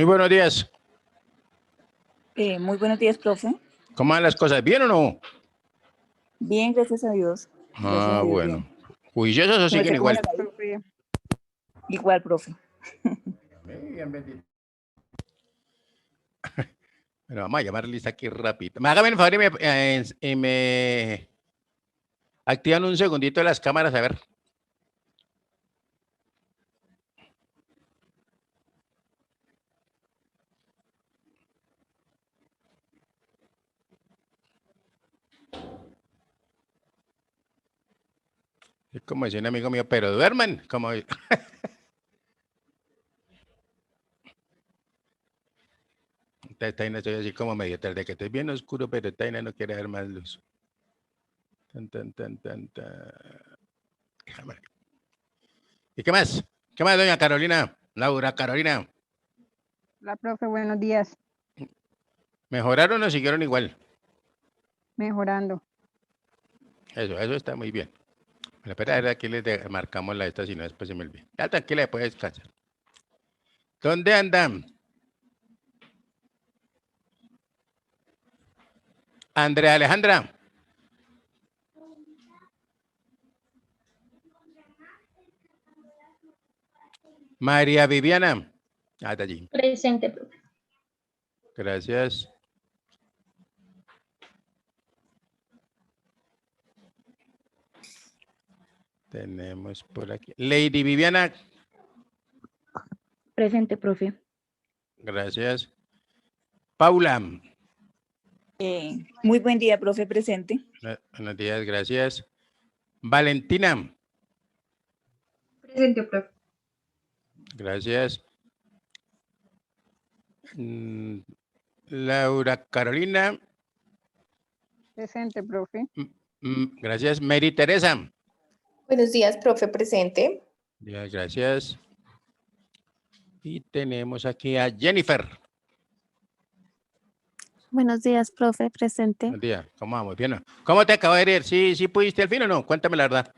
Muy buenos días. Muy buenos días, profe. ¿Cómo van las cosas? ¿Bien o no? Bien, gracias a Dios. Gracias a Dios, Bueno. bien. ¿Juiciosos o siguen igual? Igual, profe. Bien, bendito. Bueno, vamos a llamar lista aquí rápido. Hágame el favor y me activan un segundito de las cámaras, a ver. Es como decía un amigo mío, pero duerman, como... Taina estoy así como medio tarde, que estoy bien oscuro, pero Taina no quiere ver más luz. Déjame. ¿Y qué más? ¿Qué más, doña Carolina? Laura Carolina. Hola, profe, buenos días. ¿Mejoraron o siguieron igual? Mejorando. Eso está muy bien. Bueno, espera, aquí les marcamos la esta, si no después se me olvida. Ya tranquila, puede descansar. ¿Dónde andan? Andrea Alejandra. María Viviana. Ah, está allí. Presente, profe. Gracias. Tenemos por aquí. Lady Viviana. Presente, profe. Gracias. Paula. Muy buen día, profe, presente. Buenos días, gracias. Valentina. Presente, profe. Gracias. Laura Carolina. Presente, profe. Gracias. Mary Teresa. Buenos días, profe, presente. Gracias. Y tenemos aquí a Jennifer. Buenos días, profe, presente. Buenos días, ¿cómo vamos? Bien. ¿Cómo te acabo de ir? ¿Sí pudiste al fin o no? Cuéntame la verdad.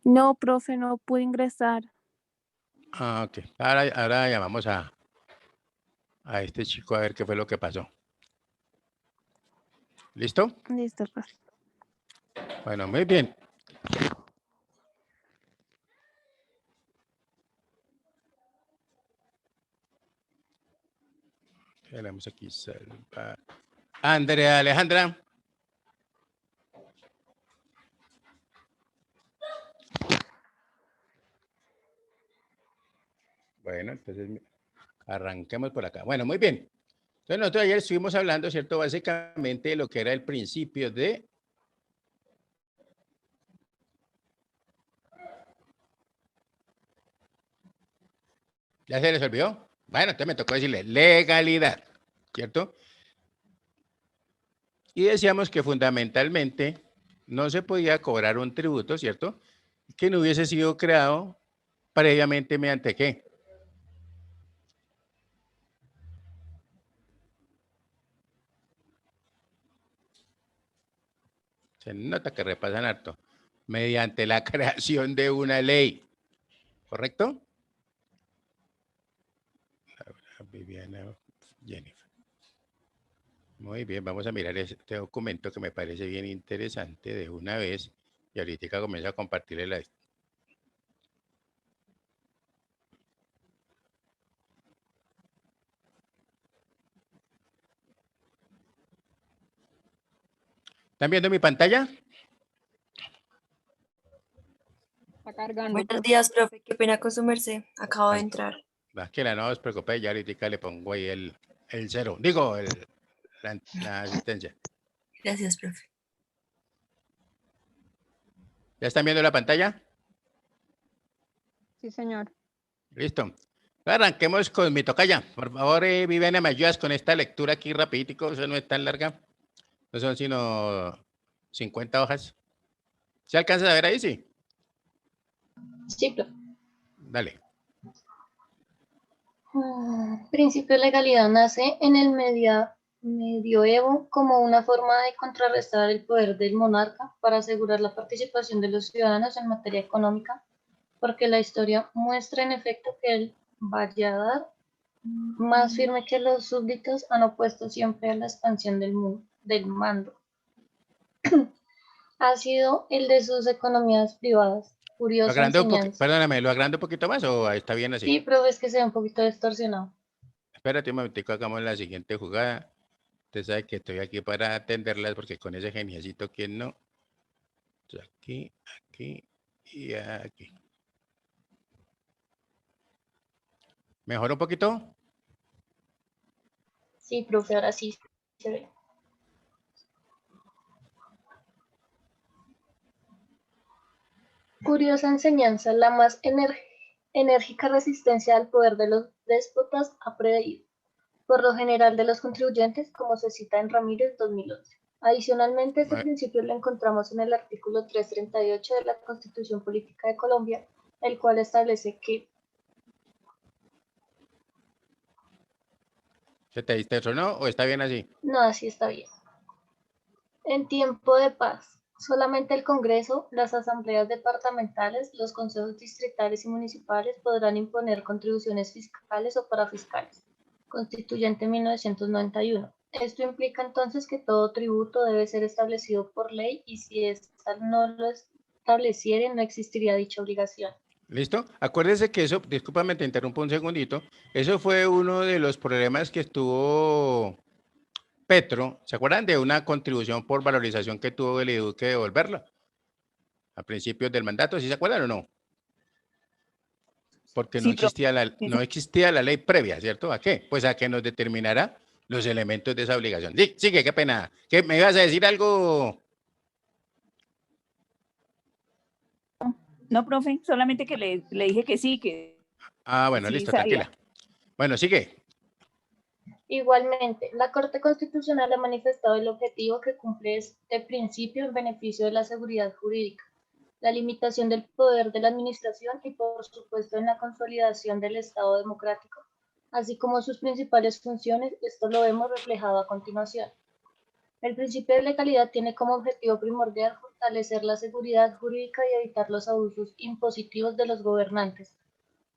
No, profe, no pude ingresar. Ah, ok. Ahora llamamos a este chico a ver qué fue lo que pasó. ¿Listo? Listo, profe. Bueno, muy bien. Tenemos aquí Andrea Alejandra. Bueno, entonces arranquemos por acá. Bueno, muy bien. Entonces nosotros ayer estuvimos hablando, ¿cierto? Básicamente de lo que era el principio de... ¿Ya se les olvidó? Bueno, entonces me tocó decirle legalidad, ¿cierto? Y decíamos que fundamentalmente no se podía cobrar un tributo, ¿cierto? Que no hubiese sido creado previamente mediante ¿qué? Se nota que repasan harto. Mediante la creación de una ley. ¿Correcto? Viviana, Jennifer. Muy bien, vamos a mirar este documento que me parece bien interesante de una vez. Y ahorita comienzo a compartirle la... ¿Están viendo mi pantalla? Está cargando. Buenos días, profe. Qué pena con su merced. Acabo de entrar. Tranquila, no os preocupéis, ya ahorita le pongo ahí el cero. Digo, la asistencia. Gracias, profe. ¿Ya están viendo la pantalla? Sí, señor. Listo. Arranquemos con mi tocaya. Por favor, Viviana, me ayudas con esta lectura aquí rapidito, eso no es tan larga. No son sino 50 hojas. ¿Se alcanza a ver ahí? Sí. Sí, profe. Dale. Principio de legalidad nace en el medioevo como una forma de contrarrestar el poder del monarca para asegurar la participación de los ciudadanos en materia económica, porque la historia muestra en efecto que el valladar más firme que los súbditos, han opuesto siempre a la expansión del mando. Ha sido el de sus economías privadas. ¿Lo Curiosa agrando enseñanza. perdóname, ¿lo agrando un poquito más o está bien así? Sí, pero es que se ve un poquito distorsionado. Espérate un momentico, hagamos la siguiente jugada. Usted sabe que estoy aquí para atenderlas porque con ese geniecito, ¿quién no? Entonces, aquí, aquí y aquí. ¿Mejor un poquito? Sí, profe, ahora sí se ve. Curiosa enseñanza, la más enérgica resistencia al poder de los déspotas ha prevaído, por lo general de los contribuyentes, como se cita en Ramírez 2011. Adicionalmente, este principio lo encontramos en el artículo 338 de la Constitución Política de Colombia, el cual establece que... ¿Se te diste eso, no? ¿O está bien así? No, así está bien. En tiempo de paz, solamente el Congreso, las asambleas departamentales, los consejos distritales y municipales podrán imponer contribuciones fiscales o parafiscales. Constituyente 1991. Esto implica entonces que todo tributo debe ser establecido por ley y si ésta no lo estableciere no existiría dicha obligación. ¿Listo? Acuérdese que eso, discúlpame, te interrumpo un segundito, eso fue uno de los problemas que estuvo Petro, ¿se acuerdan de una contribución por valorización que tuvo el IDU que devolverla a principios del mandato? ¿Sí se acuerdan o no? Porque Sí, profe. no existía la ley previa, ¿cierto? ¿A qué? Pues a que nos determinara los elementos de esa obligación. Sí, sigue, qué pena. ¿Qué, me ibas a decir algo? No, profe, solamente que le dije que sí, que Ah, bueno, sí listo, sabía. tranquila. Bueno, sigue. Igualmente, la Corte Constitucional ha manifestado el objetivo que cumple este principio en beneficio de la seguridad jurídica, la limitación del poder de la administración y, por supuesto, en la consolidación del Estado democrático, así como sus principales funciones. Esto lo vemos reflejado a continuación. El principio de legalidad tiene como objetivo primordial fortalecer la seguridad jurídica y evitar los abusos impositivos de los gobernantes,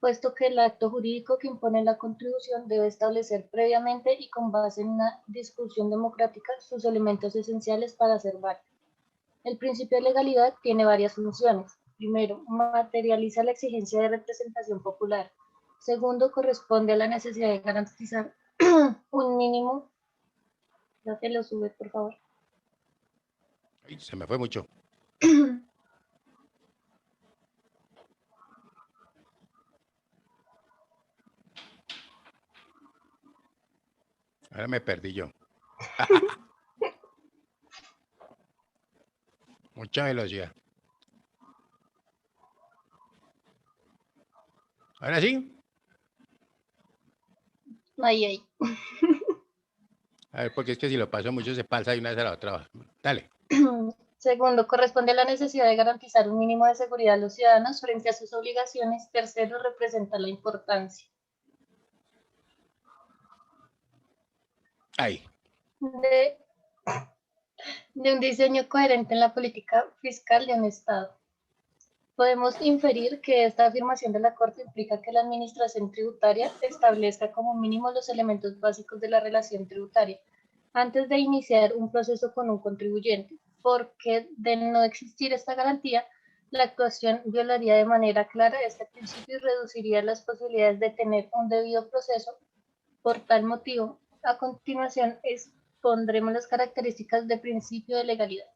puesto que el acto jurídico que impone la contribución debe establecer previamente y con base en una discusión democrática sus elementos esenciales para ser válido. El principio de legalidad tiene varias funciones. Primero, materializa la exigencia de representación popular. Segundo, corresponde a la necesidad de garantizar un mínimo. Ya te lo sube, por favor. Ay, se me fue mucho. Ahora me perdí yo. Mucha velocidad. Ahora sí. Ahí. A ver, porque es que si lo paso mucho se pasa de una vez a la otra. Dale. Segundo, corresponde a la necesidad de garantizar un mínimo de seguridad a los ciudadanos frente a sus obligaciones. Tercero, representa la importancia Ahí. de un diseño coherente en la política fiscal de un Estado. Podemos inferir que esta afirmación de la Corte implica que la Administración tributaria establezca como mínimo los elementos básicos de la relación tributaria antes de iniciar un proceso con un contribuyente, porque de no existir esta garantía, la actuación violaría de manera clara este principio y reduciría las posibilidades de tener un debido proceso. Por tal motivo, a continuación expondremos las características del principio de legalidad.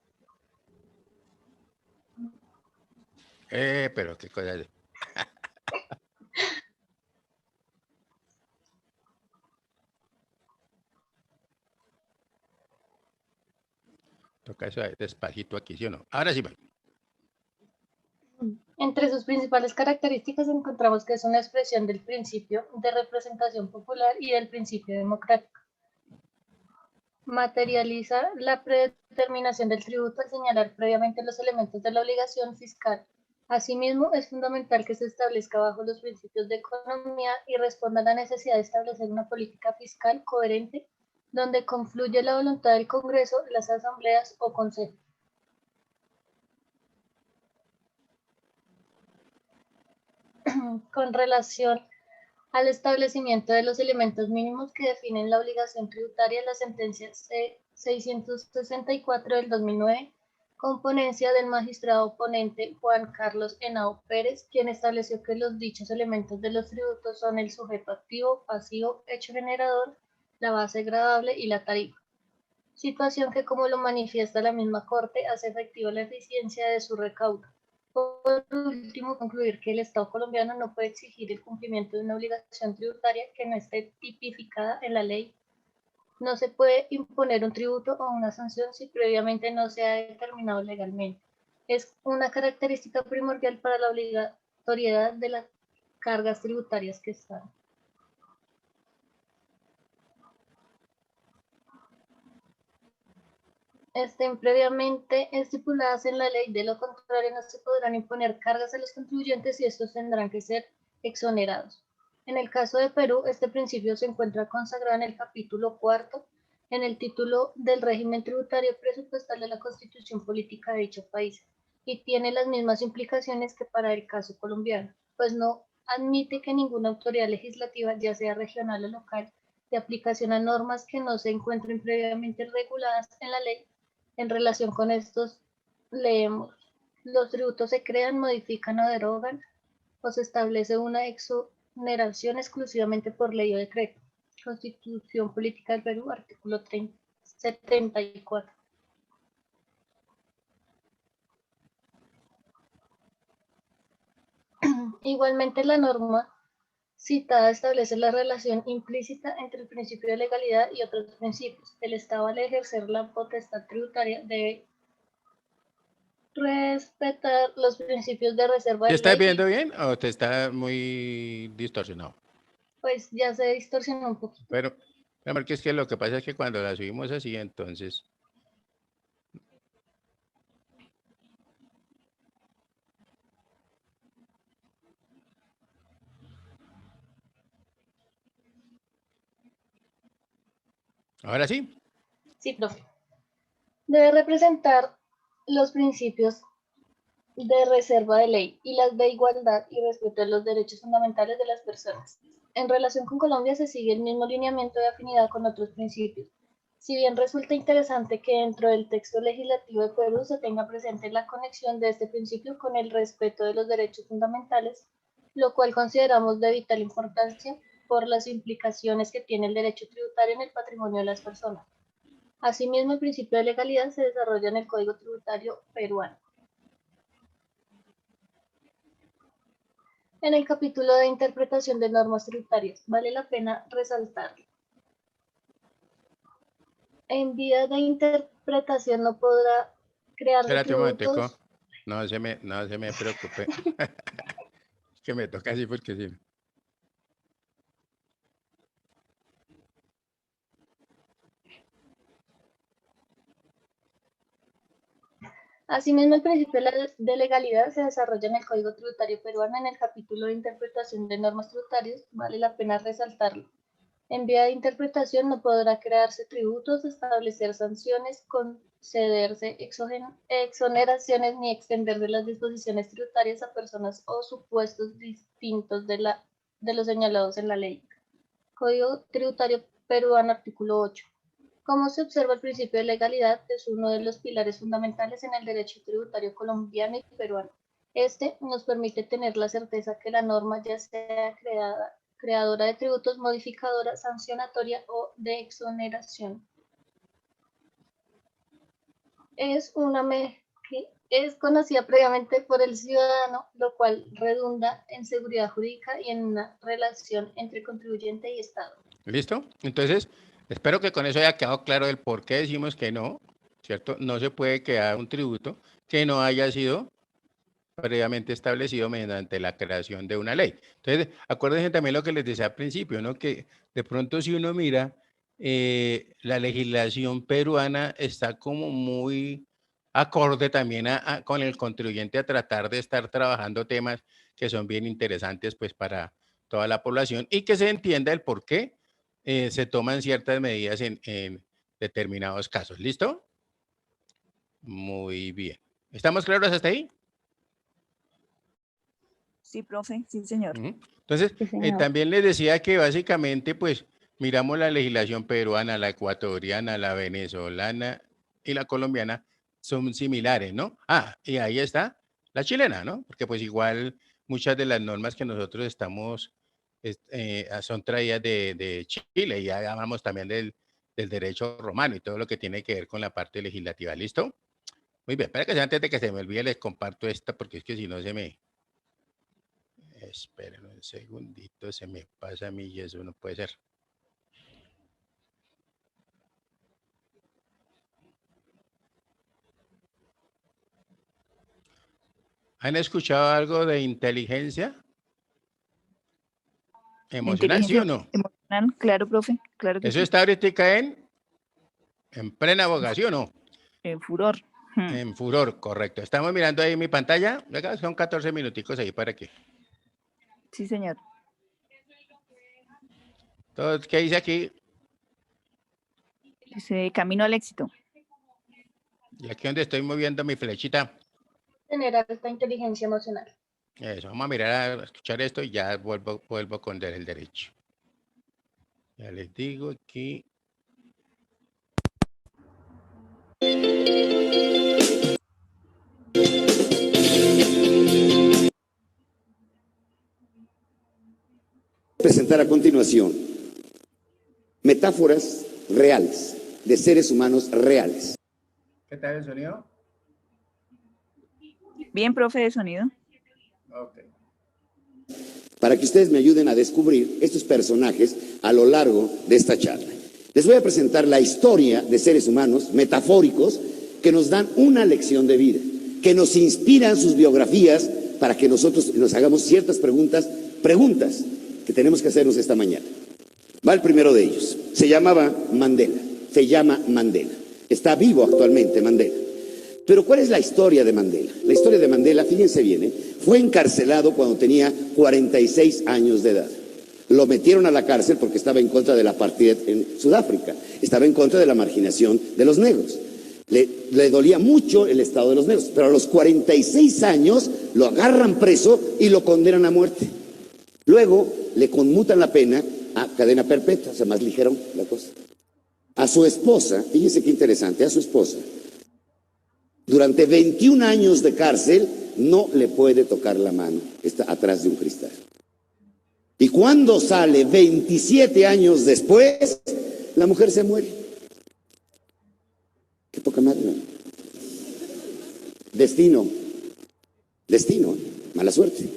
Pero qué cosa es. Toca eso despacito aquí, ¿sí o no? Ahora sí va. Entre sus principales características encontramos que es una expresión del principio de representación popular y del principio democrático. Materializa la predeterminación del tributo al señalar previamente los elementos de la obligación fiscal. Asimismo, es fundamental que se establezca bajo los principios de economía y responda a la necesidad de establecer una política fiscal coherente donde confluye la voluntad del Congreso, las asambleas o consejos. Con relación al establecimiento de los elementos mínimos que definen la obligación tributaria, la sentencia C664 del 2009, con ponencia del magistrado ponente Juan Carlos Henao Pérez, quien estableció que los dichos elementos de los tributos son el sujeto activo, pasivo, hecho generador, la base gravable y la tarifa. Situación que, como lo manifiesta la misma Corte, hace efectiva la eficiencia de su recaudo. Por último, concluir que el Estado colombiano no puede exigir el cumplimiento de una obligación tributaria que no esté tipificada en la ley. No se puede imponer un tributo o una sanción si previamente no se ha determinado legalmente. Es una característica primordial para la obligatoriedad de las cargas tributarias que están. Estén previamente estipuladas en la ley, de lo contrario no se podrán imponer cargas a los contribuyentes y estos tendrán que ser exonerados. En el caso de Perú, este principio se encuentra consagrado en el capítulo 4, en el título del régimen tributario presupuestal de la Constitución Política de dicho país, y tiene las mismas implicaciones que para el caso colombiano, pues no admite que ninguna autoridad legislativa, ya sea regional o local, de aplicación a normas que no se encuentren previamente reguladas en la ley. En relación con estos, leemos: los tributos se crean, modifican o derogan, o se establece una exoneración exclusivamente por ley o decreto. Constitución Política del Perú, artículo 74. Igualmente, la norma citada establece la relación implícita entre el principio de legalidad y otros principios. El Estado, al ejercer la potestad tributaria, debe respetar los principios de reserva ¿Te de estás ley. viendo bien o te está muy distorsionado? Pues ya se distorsionó un poquito. Pero, porque es que lo que pasa es que cuando la subimos así, entonces... Ahora sí. Sí, profe. Debe representar los principios de reserva de ley y las de igualdad y respeto de los derechos fundamentales de las personas. En relación con Colombia se sigue el mismo lineamiento de afinidad con otros principios. Si bien resulta interesante que dentro del texto legislativo de Perú se tenga presente la conexión de este principio con el respeto de los derechos fundamentales, lo cual consideramos de vital importancia por las implicaciones que tiene el derecho tributario en el patrimonio de las personas. Asimismo, el principio de legalidad se desarrolla en el Código Tributario peruano. En el capítulo de interpretación de normas tributarias, vale la pena resaltarlo. En vía de interpretación no podrá crear Espérate un momentico. tributos. No se me preocupe. Es que me toca así porque sí. Asimismo, el principio de legalidad se desarrolla en el Código Tributario peruano en el capítulo de interpretación de normas tributarias, vale la pena resaltarlo. En vía de interpretación no podrá crearse tributos, establecer sanciones, concederse exoneraciones ni extenderse las disposiciones tributarias a personas o supuestos distintos de los señalados en la ley. Código Tributario peruano, artículo 8. Como se observa, el principio de legalidad es uno de los pilares fundamentales en el derecho tributario colombiano y peruano. Este nos permite tener la certeza que la norma, ya sea creadora de tributos, modificadora, sancionatoria o de exoneración, es conocida previamente por el ciudadano, lo cual redunda en seguridad jurídica y en una relación entre contribuyente y Estado. ¿Listo? Entonces, espero que con eso haya quedado claro el por qué decimos que no, ¿cierto? No se puede crear un tributo que no haya sido previamente establecido mediante la creación de una ley. Entonces, acuérdense también lo que les decía al principio, ¿no? Que de pronto si uno mira, la legislación peruana está como muy acorde también con el contribuyente a tratar de estar trabajando temas que son bien interesantes pues para toda la población y que se entienda el por qué se toman ciertas medidas en determinados casos. ¿Listo? Muy bien. ¿Estamos claros hasta ahí? Sí, profe, sí, señor. Entonces, Entonces, Sí, señor. también les decía que básicamente, pues, miramos la legislación peruana, la ecuatoriana, la venezolana y la colombiana son similares, ¿no? Ah, y ahí está la chilena, ¿no? Porque pues igual muchas de las normas que nosotros estamos, son traídas de Chile y ya hablamos también del derecho romano y todo lo que tiene que ver con la parte legislativa. ¿Listo? Muy bien, espera que antes de que se me olvide les comparto esta porque es que si no se me... Esperen un segundito, se me pasa a mí y eso no puede ser. ¿Han escuchado algo de inteligencia emocional, sí o no? Emocional, claro, profe, claro que Eso sí. está ahorita en plena abogación, ¿no? En furor. En furor, correcto. Estamos mirando ahí mi pantalla. Acá son 14 minuticos ahí para que. Sí, señor. Entonces, ¿qué dice aquí? Dice camino al éxito. Y aquí donde estoy moviendo mi flechita. Tener alta inteligencia emocional. Eso, vamos a mirar, a escuchar esto y ya vuelvo con el derecho. Ya les digo aquí. Presentar a continuación metáforas reales de seres humanos reales. ¿Qué tal el sonido? Bien, profe de sonido. Ok. Para que ustedes me ayuden a descubrir estos personajes a lo largo de esta charla. Les voy a presentar la historia de seres humanos metafóricos que nos dan una lección de vida, que nos inspiran sus biografías para que nosotros nos hagamos ciertas preguntas que tenemos que hacernos esta mañana. Va el primero de ellos. Se llama Mandela. Está vivo actualmente Mandela. Pero ¿cuál es la historia de Mandela? La historia de Mandela, fíjense bien, fue encarcelado cuando tenía 46 años de edad. Lo metieron a la cárcel porque estaba en contra del apartheid en Sudáfrica. Estaba en contra de la marginación de los negros. Le dolía mucho el estado de los negros, pero a los 46 años lo agarran preso y lo condenan a muerte. Luego le conmutan la pena a cadena perpetua, o sea, más ligero la cosa. A su esposa, fíjense qué interesante, a su esposa, durante 21 años de cárcel no le puede tocar la mano, está atrás de un cristal. Y cuando sale 27 años después, la mujer se muere. Qué poca madre, ¿no? Destino, mala suerte.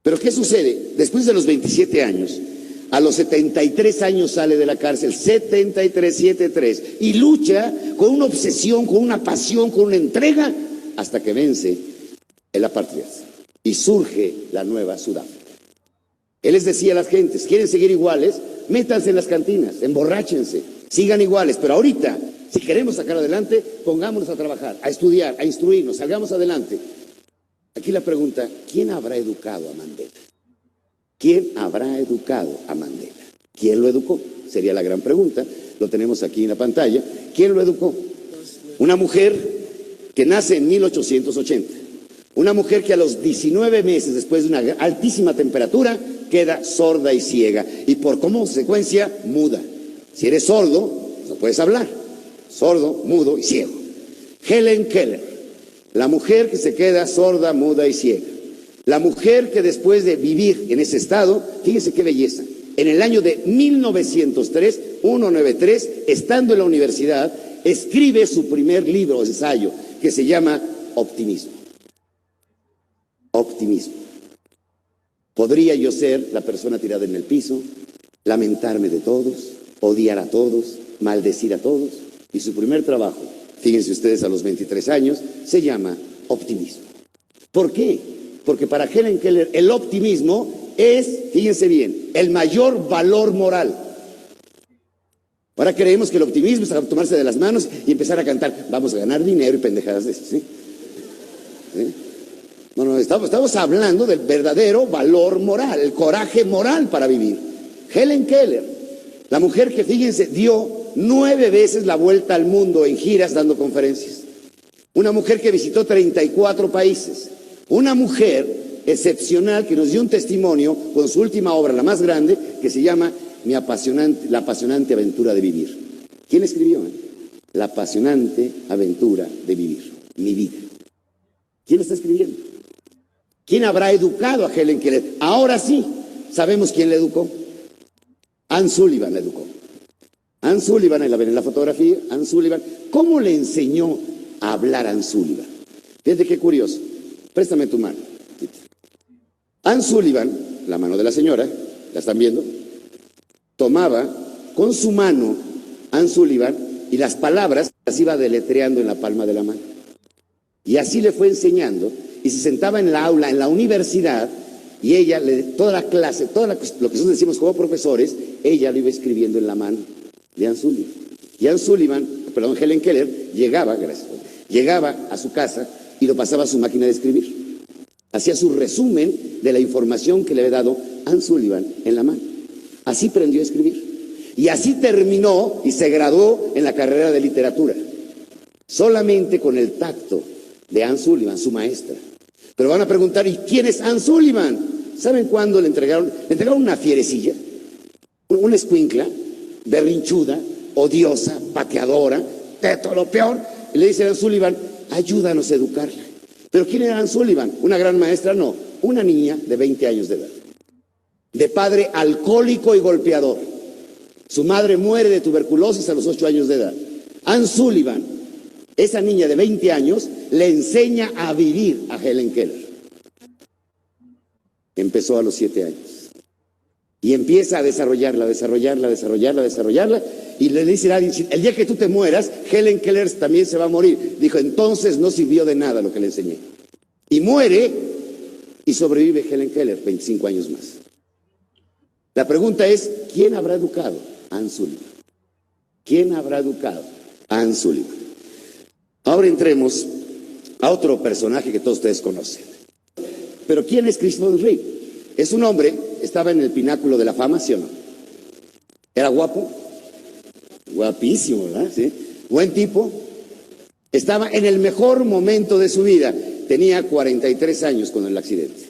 Pero ¿qué sucede? Después de los 27 años, a los 73 años sale de la cárcel, 73, y lucha con una obsesión, con una pasión, con una entrega, hasta que vence el apartheid y surge la nueva Sudáfrica. Él les decía a las gentes, ¿quieren seguir iguales? Métanse en las cantinas, emborráchense, sigan iguales, pero ahorita, si queremos sacar adelante, pongámonos a trabajar, a estudiar, a instruirnos, salgamos adelante. Aquí la pregunta, ¿quién habrá educado a Mandela? ¿Quién habrá educado a Mandela? ¿Quién lo educó? Sería la gran pregunta. Lo tenemos aquí en la pantalla. ¿Quién lo educó? Una mujer que nace en 1880. Una mujer que a los 19 meses, después de una altísima temperatura, queda sorda y ciega. Y por consecuencia, muda. Si eres sordo, no puedes hablar. Sordo, mudo y ciego. Helen Keller, la mujer que se queda sorda, muda y ciega. La mujer que después de vivir en ese estado, fíjense qué belleza, en el año de 1903, estando en la universidad, escribe su primer libro, ensayo, que se llama Optimismo. Optimismo. ¿Podría yo ser la persona tirada en el piso, lamentarme de todos, odiar a todos, maldecir a todos? Y su primer trabajo, fíjense ustedes a los 23 años, se llama Optimismo. ¿Por qué? Porque para Helen Keller el optimismo es, fíjense bien, el mayor valor moral. Ahora creemos que el optimismo es tomarse de las manos y empezar a cantar, vamos a ganar dinero y pendejadas de eso, ¿sí? ¿Sí? No, estamos hablando del verdadero valor moral, el coraje moral para vivir. Helen Keller, la mujer que, fíjense, dio 9 veces la vuelta al mundo en giras dando conferencias. Una mujer que visitó 34 países. Una mujer excepcional que nos dio un testimonio con su última obra, la más grande, que se llama La apasionante aventura de vivir. ¿Quién escribió? La apasionante aventura de vivir, mi vida. ¿Quién está escribiendo? ¿Quién habrá educado a Helen Keller? Ahora sí, sabemos quién le educó. Anne Sullivan le educó. Anne Sullivan, ahí la ven en la fotografía, Anne Sullivan. ¿Cómo le enseñó a hablar a Anne Sullivan? Fíjate qué curioso. Préstame tu mano. Anne Sullivan, la mano de la señora, ¿la están viendo? Tomaba con su mano Anne Sullivan y las palabras las iba deletreando en la palma de la mano. Y así le fue enseñando, y se sentaba en la aula, en la universidad, y ella, toda la clase, lo que nosotros decimos como profesores, ella lo iba escribiendo en la mano de Anne Sullivan. Y Anne Sullivan, Helen Keller, llegaba a su casa y lo pasaba a su máquina de escribir. Hacía su resumen de la información que le había dado Anne Sullivan en la mano. Así aprendió a escribir. Y así terminó y se graduó en la carrera de literatura. Solamente con el tacto de Anne Sullivan, su maestra. Pero van a preguntar, ¿y quién es Anne Sullivan? ¿Saben cuándo le entregaron? Le entregaron una fierecilla, una escuincla, berrinchuda, odiosa, pateadora, de todo lo peor. Y le dice a Anne Sullivan, ayúdanos a educarla. ¿Pero quién era Anne Sullivan? ¿Una gran maestra? No, una niña de 20 años de edad. De padre alcohólico y golpeador. Su madre muere de tuberculosis a los 8 años de edad. Anne Sullivan, esa niña de 20 años, le enseña a vivir a Helen Keller. Empezó a los 7 años. Y empieza a desarrollarla. Y le dice a alguien, el día que tú te mueras, Helen Keller también se va a morir. Dijo, entonces no sirvió de nada lo que le enseñé. Y muere y sobrevive Helen Keller 25 años más. La pregunta es, ¿quién habrá educado a Anne Sullivan? ¿Quién habrá educado a Anne Sullivan? Ahora entremos a otro personaje que todos ustedes conocen. Pero ¿quién es Christopher Reeve? Es un hombre, estaba en el pináculo de la fama, ¿sí o no? Era guapo, guapísimo, ¿verdad? ¿Sí? Buen tipo. Estaba en el mejor momento de su vida. Tenía 43 años con el accidente.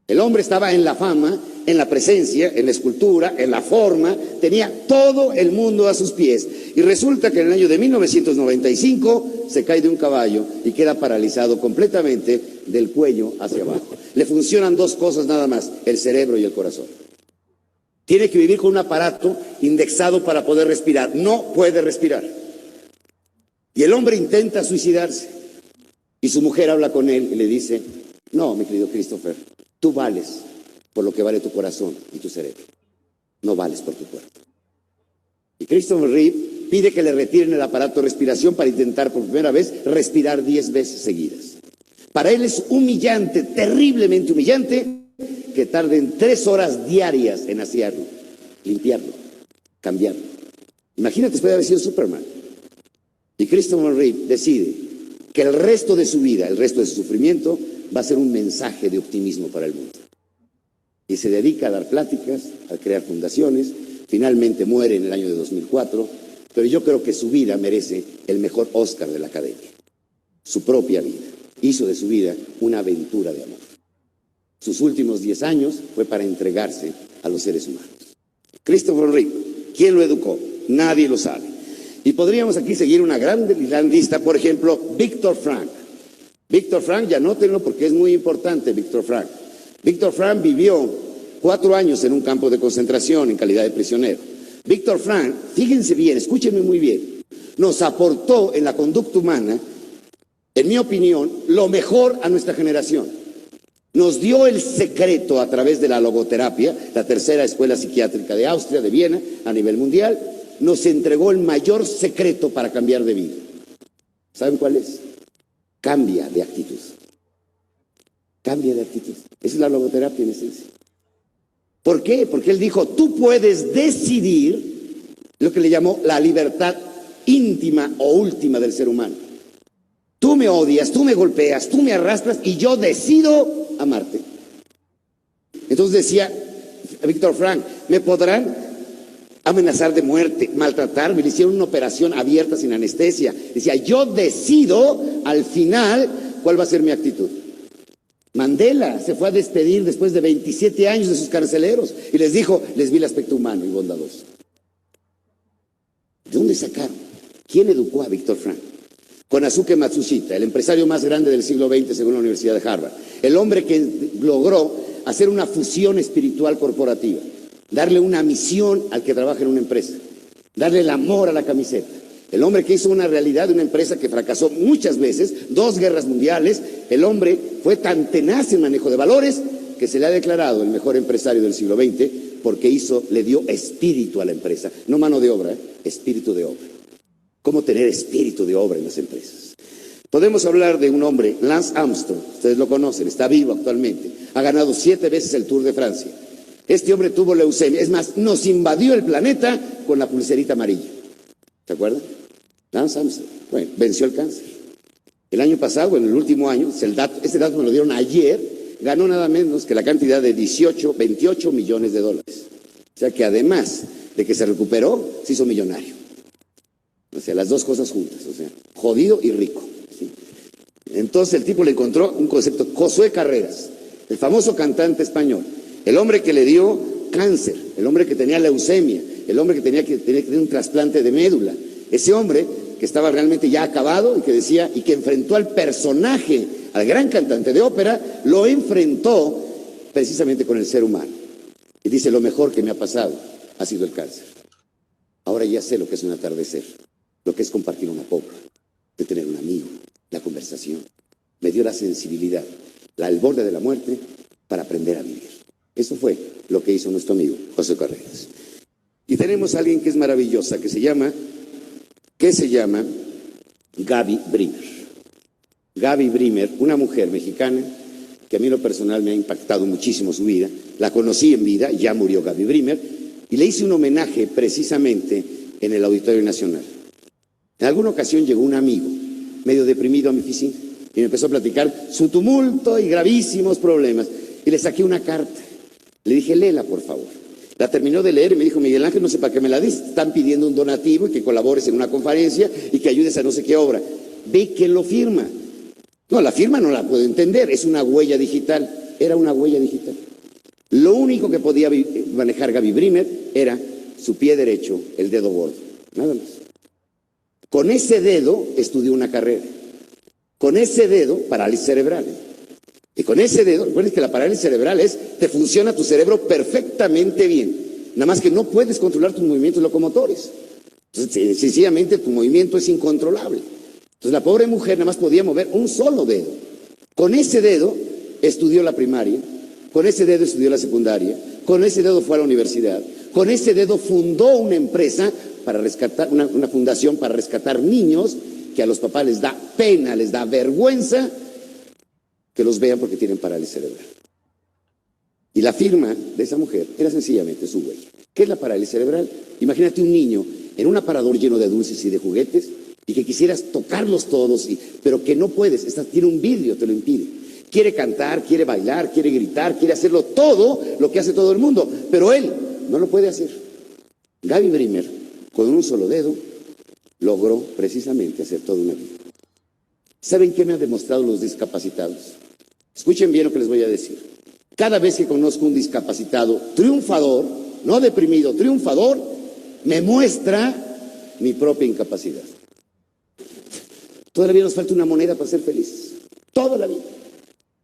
El hombre estaba en la fama, en la presencia, en la escultura, en la forma, tenía todo el mundo a sus pies. Y resulta que en el año de 1995 se cae de un caballo y queda paralizado completamente del cuello hacia abajo. Le funcionan 2 cosas nada más, el cerebro y el corazón. Tiene que vivir con un aparato indexado para poder respirar. No puede respirar. Y el hombre intenta suicidarse. Y su mujer habla con él y le dice, no, mi querido Christopher, tú vales por lo que vale tu corazón y tu cerebro. No vales por tu cuerpo. Y Christopher Reeve pide que le retiren el aparato de respiración para intentar por primera vez respirar 10 veces seguidas. Para él es humillante, terriblemente humillante, que tarden 3 horas diarias en asearlo, limpiarlo, cambiarlo. Imagínate, después de haber sido Superman. Y Christopher Reeve decide que el resto de su vida, el resto de su sufrimiento, va a ser un mensaje de optimismo para el mundo. Y se dedica a dar pláticas, a crear fundaciones. Finalmente muere en el año de 2004, pero yo creo que su vida merece el mejor Oscar de la Academia. Su propia vida. Hizo de su vida una aventura de amor. Sus últimos 10 años fue para entregarse a los seres humanos. Christopher Reeve, ¿quién lo educó? Nadie lo sabe. Y podríamos aquí seguir una gran lista, por ejemplo, Víctor Frank. Víctor Frank, ya anótenlo porque es muy importante, Víctor Frank. Víctor Frank vivió 4 años en un campo de concentración en calidad de prisionero. Víctor Frank, fíjense bien, escúchenme muy bien, nos aportó en la conducta humana, en mi opinión, lo mejor a nuestra generación. Nos dio el secreto a través de la logoterapia, la tercera escuela psiquiátrica de Austria, de Viena, a nivel mundial, nos entregó el mayor secreto para cambiar de vida. ¿Saben cuál es? Cambia de actitud. Cambia de actitud. Esa es la logoterapia en esencia. ¿Por qué? Porque él dijo, tú puedes decidir lo que le llamó la libertad íntima o última del ser humano. Tú me odias, tú me golpeas, tú me arrastras y yo decido amarte. Entonces decía Víctor Frank, me podrán amenazar de muerte, maltratar, me hicieron una operación abierta sin anestesia. Decía, yo decido al final cuál va a ser mi actitud. Mandela se fue a despedir después de 27 años de sus carceleros y les dijo, les vi el aspecto humano y bondadoso. ¿De dónde sacaron? ¿Quién educó a Víctor Frank? Konosuke Matsushita, el empresario más grande del siglo XX según la Universidad de Harvard. El hombre que logró hacer una fusión espiritual corporativa, darle una misión al que trabaja en una empresa, darle el amor a la camiseta. El hombre que hizo una realidad de una empresa que fracasó muchas veces, 2 guerras mundiales. El hombre fue tan tenaz en manejo de valores que se le ha declarado el mejor empresario del siglo XX porque le dio espíritu a la empresa. No mano de obra, espíritu de obra. ¿Cómo tener espíritu de obra en las empresas? Podemos hablar de un hombre, Lance Armstrong, ustedes lo conocen, está vivo actualmente, ha ganado 7 veces el Tour de Francia. Este hombre tuvo leucemia, es más, nos invadió el planeta con la pulserita amarilla. ¿Se acuerdan? Lance Armstrong, bueno, venció el cáncer. El año pasado, en el último año, este dato me lo dieron ayer, ganó nada menos que la cantidad de 28 millones de dólares. O sea que además de que se recuperó, se hizo millonario. O sea, las dos cosas juntas, o sea, jodido y rico. ¿Sí? Entonces el tipo le encontró un concepto, Josué Carreras, el famoso cantante español, el hombre que le dio cáncer, el hombre que tenía leucemia, el hombre que tenía que tener un trasplante de médula, ese hombre que estaba realmente ya acabado y que decía, y que enfrentó al personaje, al gran cantante de ópera, lo enfrentó precisamente con el ser humano. Y dice, lo mejor que me ha pasado ha sido el cáncer. Ahora ya sé lo que es un atardecer, lo que es compartir una copa, de tener un amigo, la conversación. Me dio la sensibilidad, al borde de la muerte, para aprender a vivir. Eso fue lo que hizo nuestro amigo José Carreras. Y tenemos a alguien que es maravillosa, que se llama Gaby Brimer. Gaby Brimer, una mujer mexicana que a mí en lo personal me ha impactado muchísimo su vida. La conocí en vida, ya murió Gaby Brimer, y le hice un homenaje precisamente en el Auditorio Nacional. En alguna ocasión llegó un amigo, medio deprimido a mi oficina, y me empezó a platicar su tumulto y gravísimos problemas. Y le saqué una carta. Le dije, léela, por favor. La terminó de leer y me dijo, Miguel Ángel, no sé para qué me la diste. Están pidiendo un donativo y que colabores en una conferencia y que ayudes a no sé qué obra. Ve que lo firma. No, la firma no la puedo entender. Es una huella digital. Era una huella digital. Lo único que podía manejar Gaby Brimer era su pie derecho, el dedo gordo. Nada más. Con ese dedo estudió una carrera. Con ese dedo, parálisis cerebral. Y con ese dedo, recuerden que la parálisis cerebral te funciona tu cerebro perfectamente bien. Nada más que no puedes controlar tus movimientos locomotores. Entonces, sencillamente tu movimiento es incontrolable. Entonces la pobre mujer nada más podía mover un solo dedo. Con ese dedo estudió la primaria, con ese dedo estudió la secundaria, con ese dedo fue a la universidad, con ese dedo fundó una empresa para rescatar, una fundación para rescatar niños que a los papás les da pena, les da vergüenza que los vean porque tienen parálisis cerebral. Y la firma de esa mujer era sencillamente su huella. ¿Qué es la parálisis cerebral? Imagínate un niño en un aparador lleno de dulces y de juguetes y que quisieras tocarlos todos, pero que no puedes, tiene un vidrio, te lo impide. Quiere cantar, quiere bailar, quiere gritar, quiere hacerlo todo lo que hace todo el mundo, pero él no lo puede hacer. Gaby Brimer, con un solo dedo, logró precisamente hacer toda una vida. ¿Saben qué me han demostrado los discapacitados? Escuchen bien lo que les voy a decir. Cada vez que conozco un discapacitado triunfador, no deprimido, triunfador, me muestra mi propia incapacidad. Toda la vida nos falta una moneda para ser felices. Toda la vida.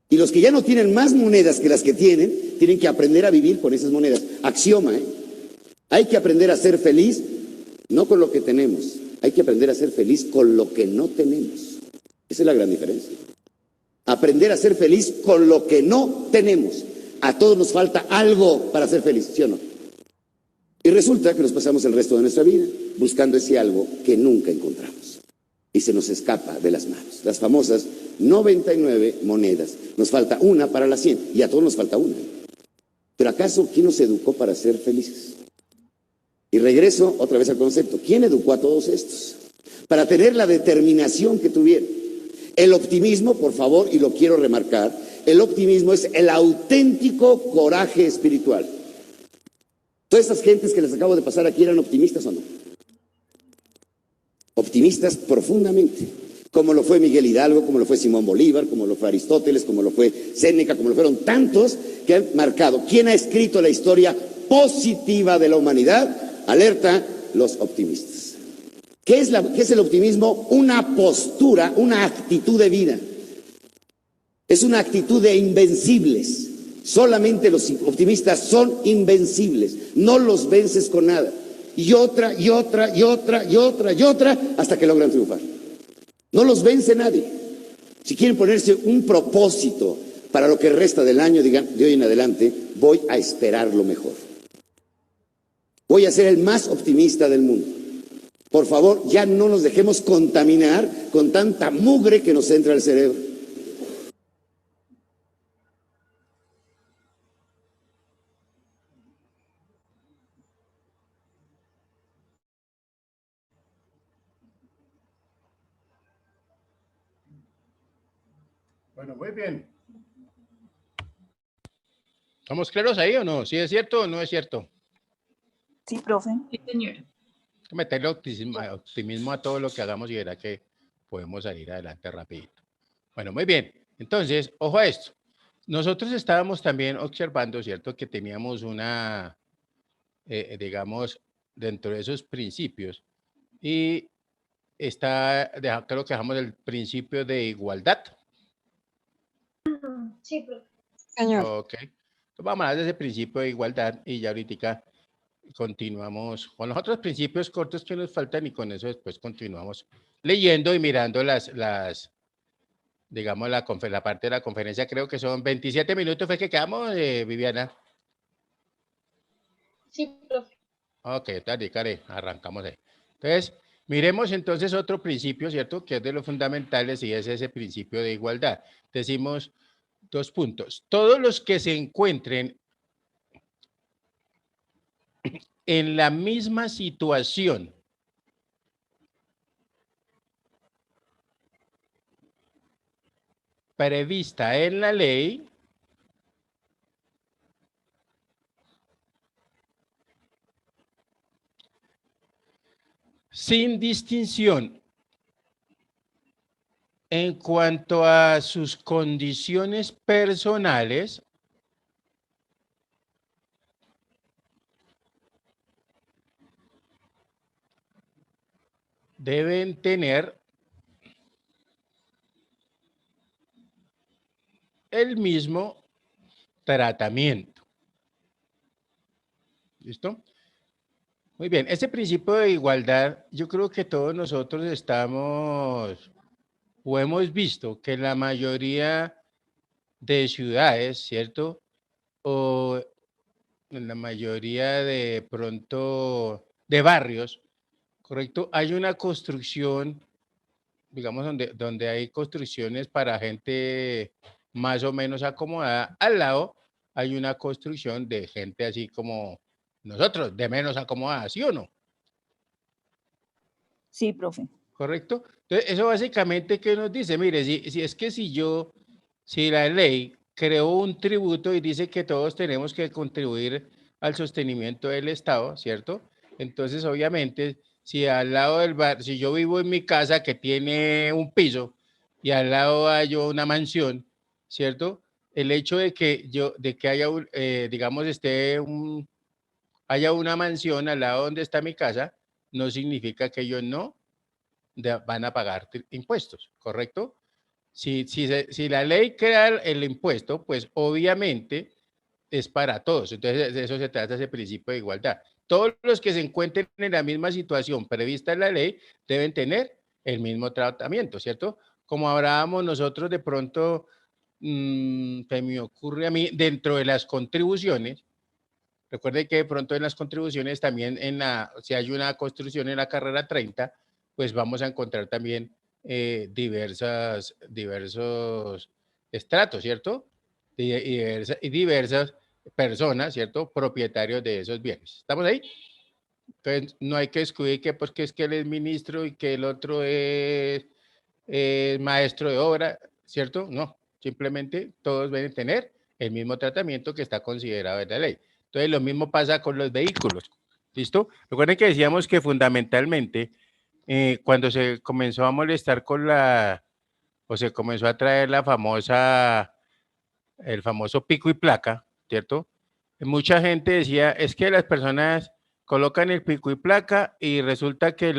Y los que ya no tienen más monedas que las que tienen que aprender a vivir con esas monedas. Axioma, ¿eh? Hay que aprender a ser feliz, no con lo que tenemos. Hay que aprender a ser feliz con lo que no tenemos. Esa es la gran diferencia. Aprender a ser feliz con lo que no tenemos. A todos nos falta algo para ser feliz, ¿sí o no? Y resulta que nos pasamos el resto de nuestra vida buscando ese algo que nunca encontramos. Y se nos escapa de las manos. Las famosas 99 monedas. Nos falta una para las 100. Y a todos nos falta una. Pero ¿acaso quién nos educó para ser felices? Y regreso otra vez al concepto. ¿Quién educó a todos estos? Para tener la determinación que tuvieron. El optimismo, por favor, y lo quiero remarcar, el optimismo es el auténtico coraje espiritual. Todas estas gentes que les acabo de pasar aquí, ¿eran optimistas o no? Optimistas profundamente. como lo fue Miguel Hidalgo, como lo fue Simón Bolívar, como lo fue Aristóteles, como lo fue Séneca, como lo fueron tantos que han marcado. ¿Quién ha escrito la historia positiva de la humanidad? Alerta, los optimistas. ¿Qué es el optimismo? Una postura, una actitud de vida. Es una actitud de invencibles. Solamente los optimistas son invencibles. No los vences con nada. Y otra, y otra, y otra, y otra, y otra, hasta que logran triunfar. No los vence nadie. Si quieren ponerse un propósito para lo que resta del año, digan, de hoy en adelante, voy a esperar lo mejor. Voy a ser el más optimista del mundo. Por favor, ya no nos dejemos contaminar con tanta mugre que nos entra al cerebro. Bueno, muy bien. ¿Estamos claros ahí o no? ¿Sí es cierto o no es cierto? Sí, profe. Sí, señor. Hay que meterle optimismo a todo lo que hagamos y verá que podemos salir adelante rapidito. Bueno, muy bien. Entonces, ojo a esto. Nosotros estábamos también observando, ¿cierto? Que teníamos una, digamos, dentro de esos principios y creo que dejamos el principio de igualdad. Sí, profe. Señor. Ok. Entonces vamos a hablar de ese principio de igualdad y ya ahorita continuamos con los otros principios cortos que nos faltan y con eso después continuamos leyendo y mirando digamos, la parte de la conferencia. Creo que son 27 minutos fue que quedamos, Viviana. Sí, profe. Ok, tarde, arrancamos ahí. Entonces, miremos entonces otro principio, ¿cierto? Que es de los fundamentales y es ese principio de igualdad. Decimos 2 puntos. Todos los que se encuentren en la misma situación prevista en la ley sin distinción en cuanto a sus condiciones personales, deben tener el mismo tratamiento. ¿Listo? Muy bien, ese principio de igualdad, yo creo que todos nosotros estamos o hemos visto que la mayoría de ciudades, ¿cierto? O en la mayoría de pronto de barrios, ¿correcto? Hay una construcción, digamos, donde hay construcciones para gente más o menos acomodada. Al lado hay una construcción de gente así como nosotros, de menos acomodada, ¿sí o no? Sí, profe. ¿Correcto? Entonces, eso básicamente, ¿qué nos dice? Mire, si la ley creó un tributo y dice que todos tenemos que contribuir al sostenimiento del Estado, ¿cierto? Entonces, obviamente, si al lado del bar, si yo vivo en mi casa que tiene un piso y al lado hay una mansión, ¿cierto? El hecho de que haya, digamos, haya una mansión al lado donde está mi casa, no significa que yo no van a pagar impuestos, ¿correcto? Si la ley crea el impuesto, pues obviamente es para todos. Entonces, de eso se trata ese principio de igualdad. Todos los que se encuentren en la misma situación prevista en la ley deben tener el mismo tratamiento, ¿cierto? Como hablábamos nosotros de pronto, se me ocurre a mí, dentro de las contribuciones, recuerde que de pronto en las contribuciones también si hay una construcción en la carrera 30, pues vamos a encontrar también diversos estratos, ¿cierto? Y diversas personas, ¿cierto? Propietarios de esos bienes. ¿Estamos ahí? Entonces, no hay que excluir que porque es que él es ministro y que el otro es maestro de obra, ¿cierto? No, simplemente todos deben tener el mismo tratamiento que está considerado en la ley. Entonces, lo mismo pasa con los vehículos, ¿listo? Recuerden que decíamos que fundamentalmente cuando se comenzó a molestar con o se comenzó a traer el famoso pico y placa, ¿cierto? Mucha gente decía, es que las personas colocan el pico y placa y resulta que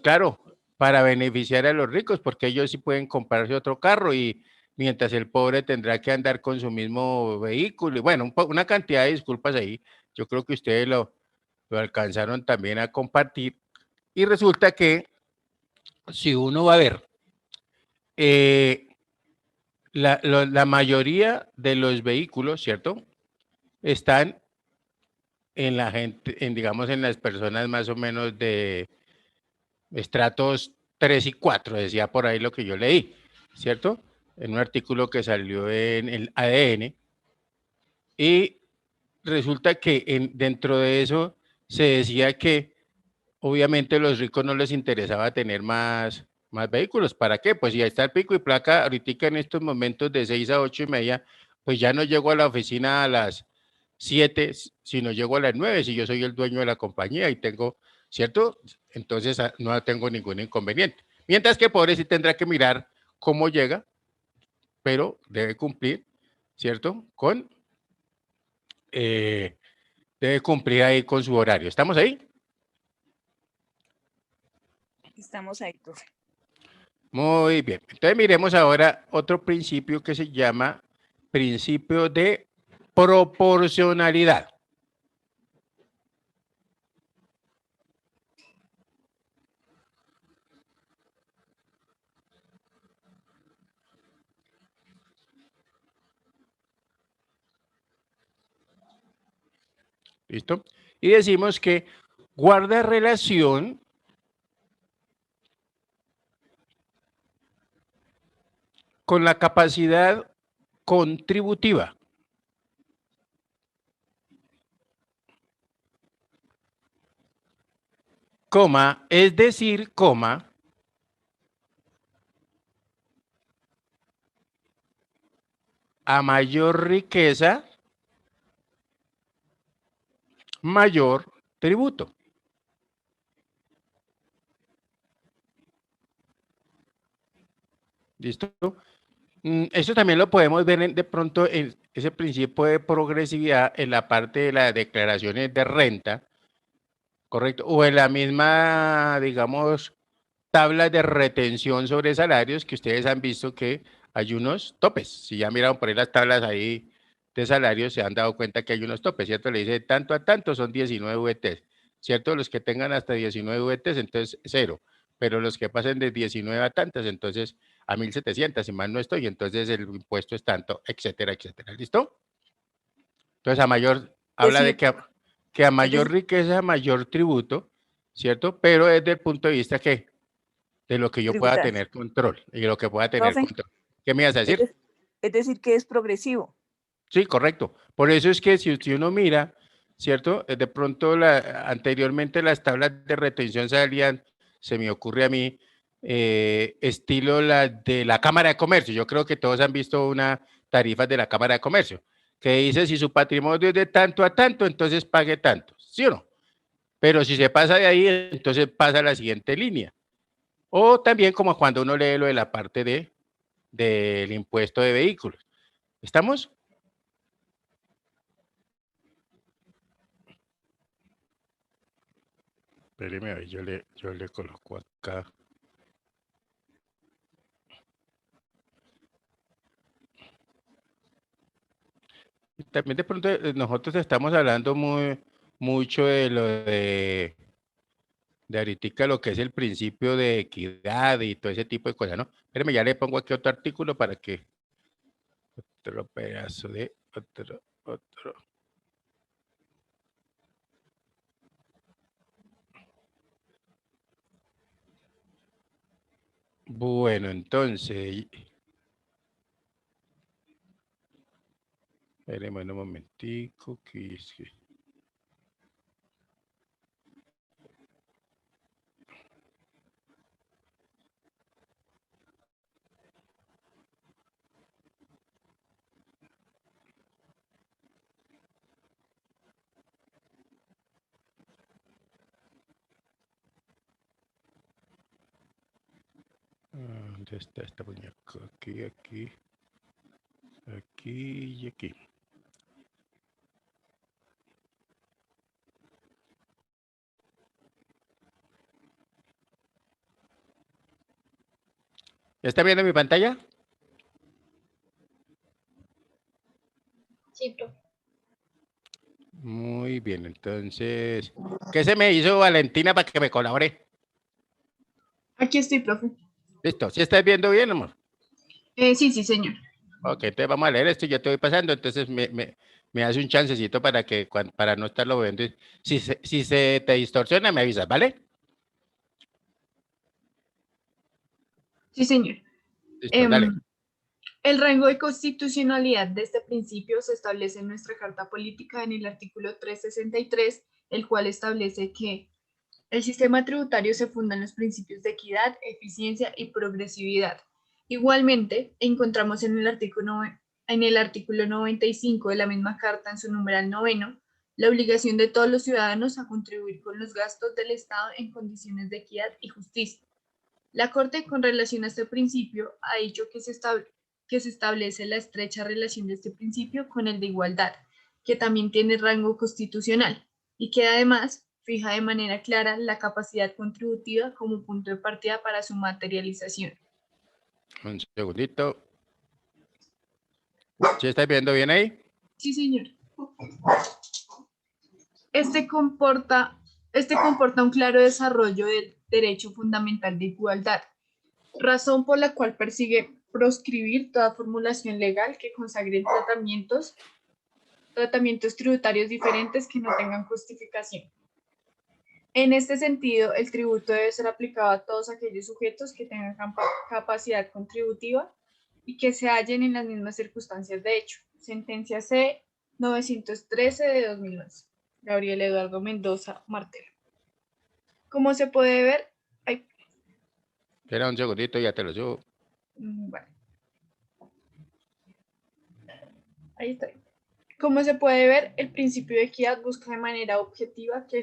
claro, para beneficiar a los ricos, porque ellos sí pueden comprarse otro carro y mientras el pobre tendrá que andar con su mismo vehículo. Y bueno, una cantidad de disculpas ahí. Yo creo que ustedes lo alcanzaron también a compartir. Y resulta que si uno va a ver, la mayoría de los vehículos, ¿cierto? Están en la gente, digamos, en las personas más o menos de estratos 3 y 4, decía por ahí lo que yo leí, ¿cierto? En un artículo que salió en el ADN. Y resulta que dentro de eso se decía que obviamente a los ricos no les interesaba tener más vehículos. ¿Para qué? Pues ya está el pico y placa, ahorita en estos momentos de 6 a 8:30, pues ya no llego a la oficina a las 7, sino llego a las 9, si yo soy el dueño de la compañía y tengo, ¿cierto? Entonces no tengo ningún inconveniente. Mientras que pobre sí tendrá que mirar cómo llega, pero debe cumplir, ¿cierto? Debe cumplir ahí con su horario. ¿Estamos ahí? Estamos ahí, profe. Muy bien. Entonces miremos ahora otro principio que se llama principio de proporcionalidad. ¿Listo? Y decimos que guarda relación con la capacidad contributiva. Coma, es decir, coma, a mayor riqueza, mayor tributo. ¿Listo? Eso también lo podemos ver de pronto en ese principio de progresividad en la parte de las declaraciones de renta, ¿correcto? O en la misma, digamos, tabla de retención sobre salarios que ustedes han visto que hay unos topes. Si ya miraron por ahí las tablas ahí de salarios, se han dado cuenta que hay unos topes, ¿cierto? Le dice tanto a tanto son 19 VTs, ¿cierto? Los que tengan hasta 19 VTs, entonces cero, pero los que pasen de 19 a tantas, entonces a 1.700, si mal no estoy, entonces el impuesto es tanto, etcétera, etcétera. ¿Listo? Entonces habla de que a mayor riqueza, mayor tributo, ¿cierto? Pero desde el punto de vista que de lo que yo pueda Tributar. tener control y lo que pueda tener Profe, control. ¿Qué me ibas a decir? es decir, que es progresivo. Sí, correcto. Por eso es que si uno mira, ¿cierto? De pronto anteriormente las tablas de retención salían, se me ocurre a mí, estilo la de la Cámara de Comercio. Yo creo que todos han visto una tarifa de la Cámara de Comercio, que dice si su patrimonio es de tanto a tanto, entonces pague tanto, ¿sí o no? Pero si se pasa de ahí, entonces pasa a la siguiente línea. O también como cuando uno lee lo de la parte del impuesto de vehículos. ¿Estamos? Espéreme, a ver, yo le coloco acá. Y también de pronto nosotros estamos hablando mucho de lo de ahorita lo que es el principio de equidad y todo ese tipo de cosas, ¿no? Espéreme, ya le pongo aquí otro artículo para que otro pedazo de otro. Bueno, entonces, espéreme un momentico, que es que... ¿Dónde está esta muñeca? Aquí, aquí. Aquí y aquí. ¿Está viendo mi pantalla? Sí, profe. Muy bien, entonces, ¿qué se me hizo Valentina para que me colabore? Aquí estoy, profe. Listo, ¿sí estás viendo bien, amor? Sí, sí, señor. Ok, entonces vamos a leer esto, yo te voy pasando, entonces me hace un chancecito para que para no estarlo viendo. Si se te distorsiona, me avisas, ¿vale? Sí, señor. Listo, dale. El rango de constitucionalidad de este principio se establece en nuestra Carta Política en el artículo 363, el cual establece que el sistema tributario se funda en los principios de equidad, eficiencia y progresividad. Igualmente, encontramos en el artículo 95 de la misma Carta, en su numeral 9, la obligación de todos los ciudadanos a contribuir con los gastos del Estado en condiciones de equidad y justicia. La Corte, con relación a este principio, ha dicho que se establece la estrecha relación de este principio con el de igualdad, que también tiene rango constitucional, y que además fija de manera clara la capacidad contributiva como punto de partida para su materialización. Un segundito. ¿Sí estás viendo bien ahí? Sí, señor. Este comporta un claro desarrollo del derecho fundamental de igualdad, razón por la cual persigue proscribir toda formulación legal que consagre tratamientos tributarios diferentes que no tengan justificación. En este sentido, el tributo debe ser aplicado a todos aquellos sujetos que tengan capacidad contributiva y que se hallen en las mismas circunstancias de hecho. Sentencia C 913 de 2011. Gabriel Eduardo Mendoza Martelo. Como se puede ver, Espera un segundito, ya te lo subo. Vale. Ahí está. Como se puede ver, el principio de equidad busca de manera objetiva que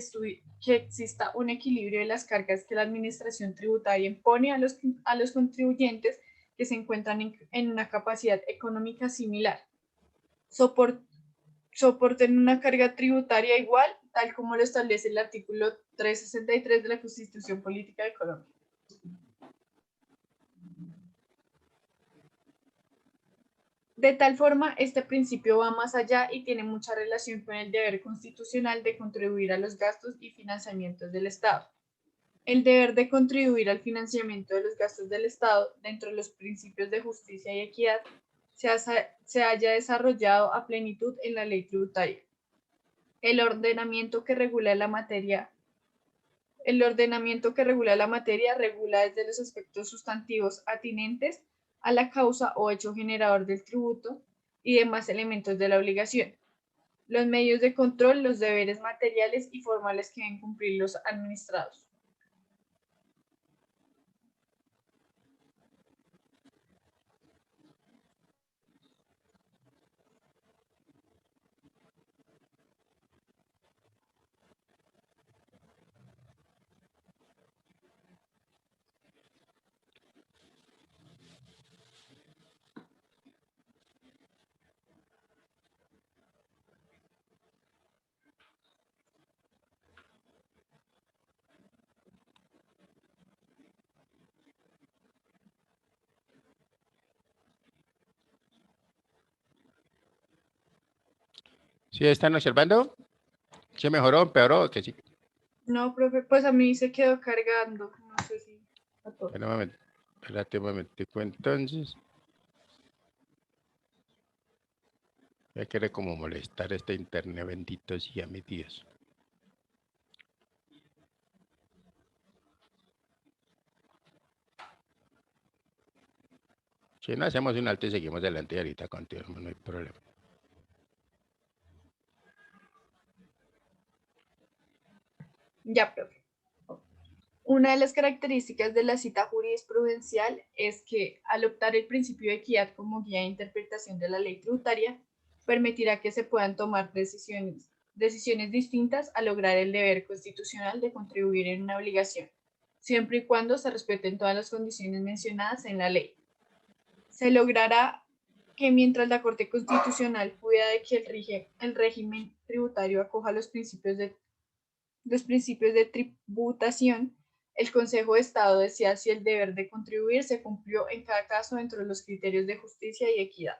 exista un equilibrio de las cargas que la administración tributaria impone a los contribuyentes que se encuentran en una capacidad económica similar. Soporten una carga tributaria igual, tal como lo establece el artículo 363 de la Constitución Política de Colombia. De tal forma, este principio va más allá y tiene mucha relación con el deber constitucional de contribuir a los gastos y financiamientos del Estado. El deber de contribuir al financiamiento de los gastos del Estado dentro de los principios de justicia y equidad se haya desarrollado a plenitud en la ley tributaria. El ordenamiento que regula la materia regula desde los aspectos sustantivos atinentes a la causa o hecho generador del tributo y demás elementos de la obligación, los medios de control, los deberes materiales y formales que deben cumplir los administrados. ¿Sí están observando? ¿Se mejoró, empeoró? Que sí. No, profe, pues a mí se quedó cargando. No sé si a todos. Espérate un momentico, entonces. Ya quiere como molestar este internet, bendito sea mi Dios. Si no hacemos un alto y seguimos adelante y ahorita continuamos, no hay problema. Ya, profe. Una de las características de la cita jurisprudencial es que, al optar el principio de equidad como guía de interpretación de la ley tributaria, permitirá que se puedan tomar decisiones distintas a lograr el deber constitucional de contribuir en una obligación, siempre y cuando se respeten todas las condiciones mencionadas en la ley. Se logrará que mientras la Corte Constitucional cuida de que el régimen tributario acoja los principios de tributación, el Consejo de Estado decía si el deber de contribuir se cumplió en cada caso dentro de los criterios de justicia y equidad.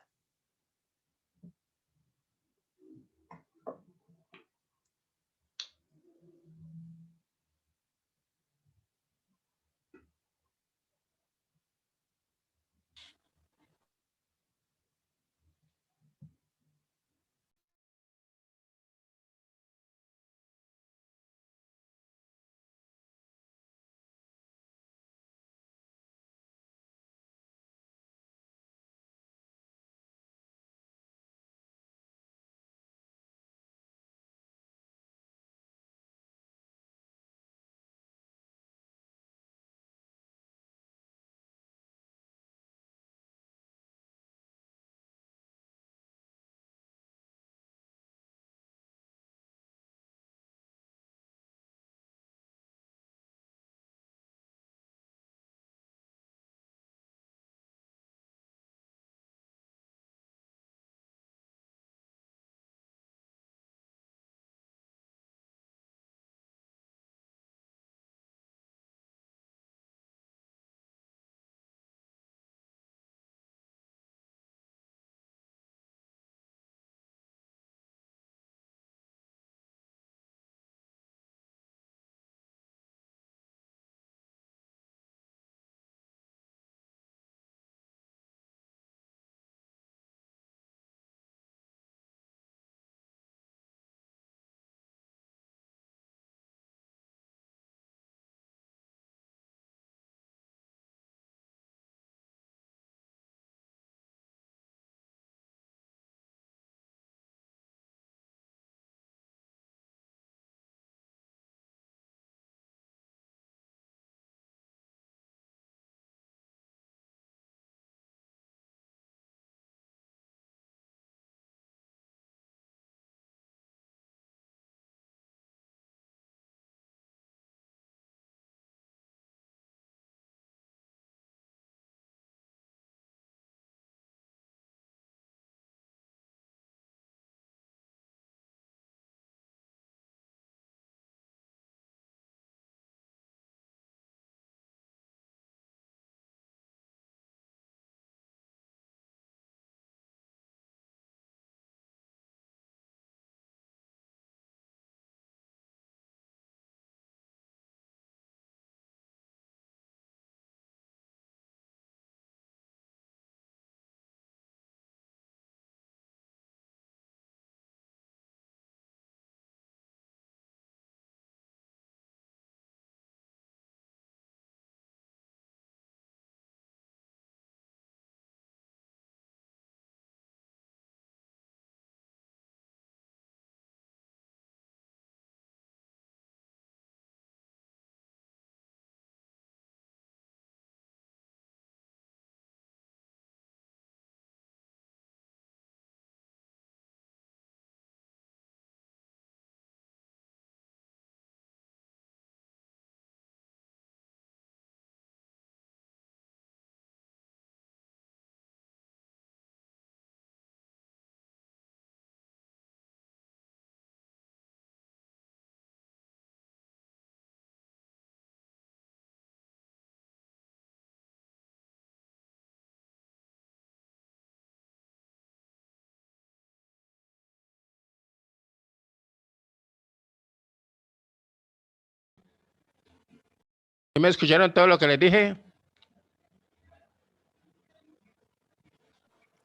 ¿Sí me escucharon todo lo que les dije?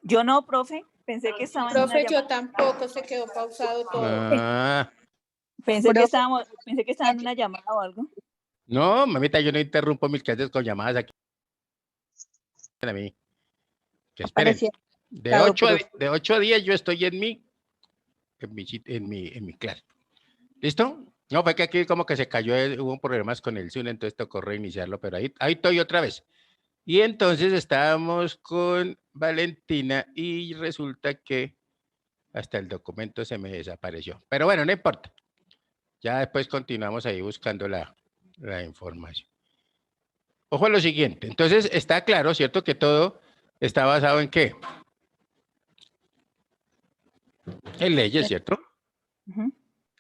Yo no, profe. Pensé que estaba en una Profe, yo llamada. tampoco, se quedó pausado todo. Ah, Pensé que Profe. estaba en una llamada o algo. no, mamita, yo no interrumpo mis clases con llamadas aquí. A mí. Que esperen. Parecía De claro, 8 profe. de 8 a 10 yo estoy en mi clase. ¿Listo? No, fue que aquí como que se cayó, hubo problemas con el Zoom, entonces tocó reiniciarlo, pero ahí estoy otra vez. Y entonces estábamos con Valentina y resulta que hasta el documento se me desapareció. Pero bueno, no importa. Ya después continuamos ahí buscando la información. ojo a lo siguiente. Entonces, está claro, ¿cierto? Que todo está basado en qué? En leyes, ¿cierto? Ujú.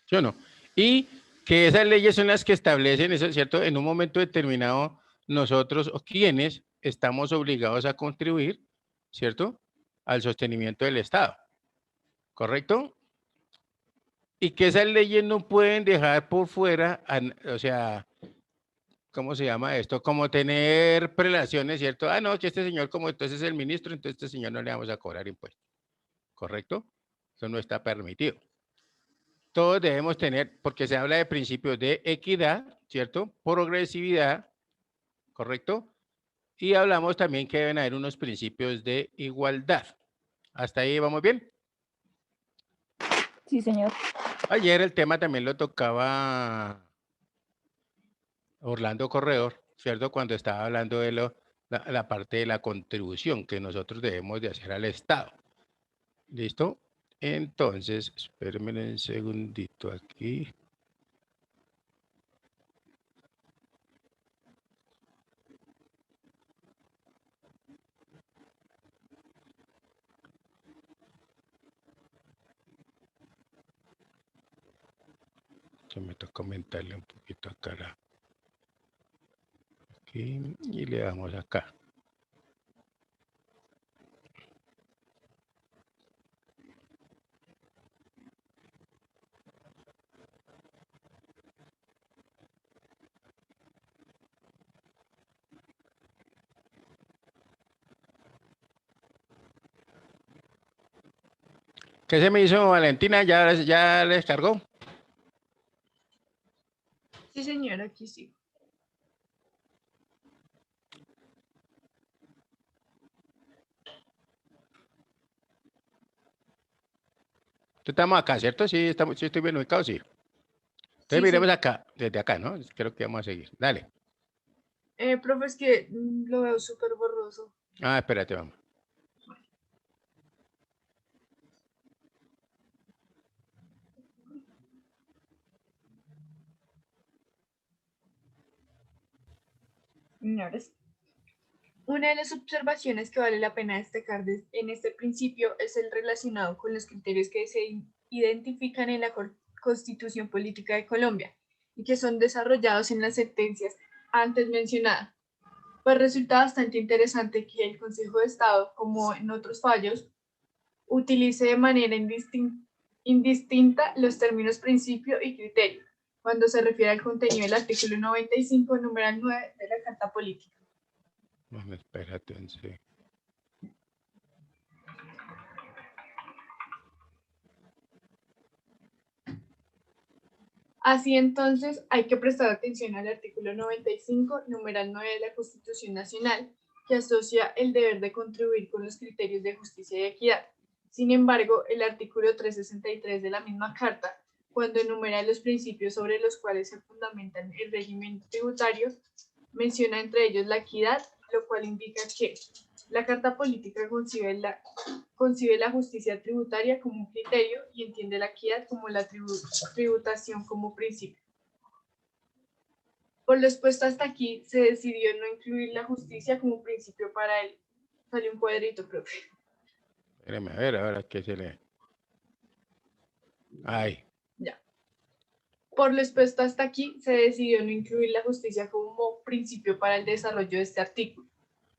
¿Sí o no? Y que esas leyes son las que establecen eso, ¿cierto? En un momento determinado, nosotros o quienes estamos obligados a contribuir, ¿cierto? Al sostenimiento del Estado, ¿correcto? Y que esas leyes no pueden dejar por fuera, o sea, ¿cómo se llama esto? Como tener prelaciones, ¿cierto? Ah, no, que este señor, como entonces es el ministro, entonces este señor no le vamos a cobrar impuestos, ¿correcto? Eso no está permitido. Todos debemos tener, porque se habla de principios de equidad, ¿cierto? Progresividad, ¿correcto? Y hablamos también que deben haber unos principios de igualdad. ¿Hasta ahí vamos bien? Sí, señor. Ayer el tema también lo tocaba Orlando Corredor, ¿cierto? Cuando estaba hablando de la parte de la contribución que nosotros debemos de hacer al Estado. ¿Listo? Entonces, espérenme un segundito aquí. Se me toca comentarle un poquito acá. Aquí, y le damos acá. ¿Qué se me hizo, Valentina? ¿Ya le descargó? Sí, señor, aquí sí. Estamos acá, ¿cierto? Sí, sí estoy bien ubicado, sí. Entonces Sí, miremos señor. acá, desde acá, ¿no? Creo que vamos a seguir. Dale. Profe, es que lo veo súper borroso. Ah, espérate, vamos. Señores, una de las observaciones que vale la pena destacar en este principio es el relacionado con los criterios que se identifican en la Constitución Política de Colombia y que son desarrollados en las sentencias antes mencionadas. Pues resulta bastante interesante que el Consejo de Estado, como en otros fallos, utilice de manera indistinta los términos principio y criterio, cuando se refiere al contenido del artículo 95, numeral 9 de la Carta Política. Bueno, espérate, sí. Así entonces, hay que prestar atención al artículo 95, numeral 9 de la Constitución Nacional, que asocia el deber de contribuir con los criterios de justicia y equidad. Sin embargo, el artículo 363 de la misma Carta, cuando enumera los principios sobre los cuales se fundamentan el régimen tributario, menciona entre ellos la equidad, lo cual indica que la Carta Política concibe la justicia tributaria como un criterio y entiende la equidad como la tributación como principio. Por lo expuesto hasta aquí, se decidió no incluir la justicia como principio para él. Salió un cuadrito, profe. Espérame, a ver, ahora qué se lee. Ay. Ya. Por lo expuesto hasta aquí, se decidió no incluir la justicia como principio para el desarrollo de este artículo,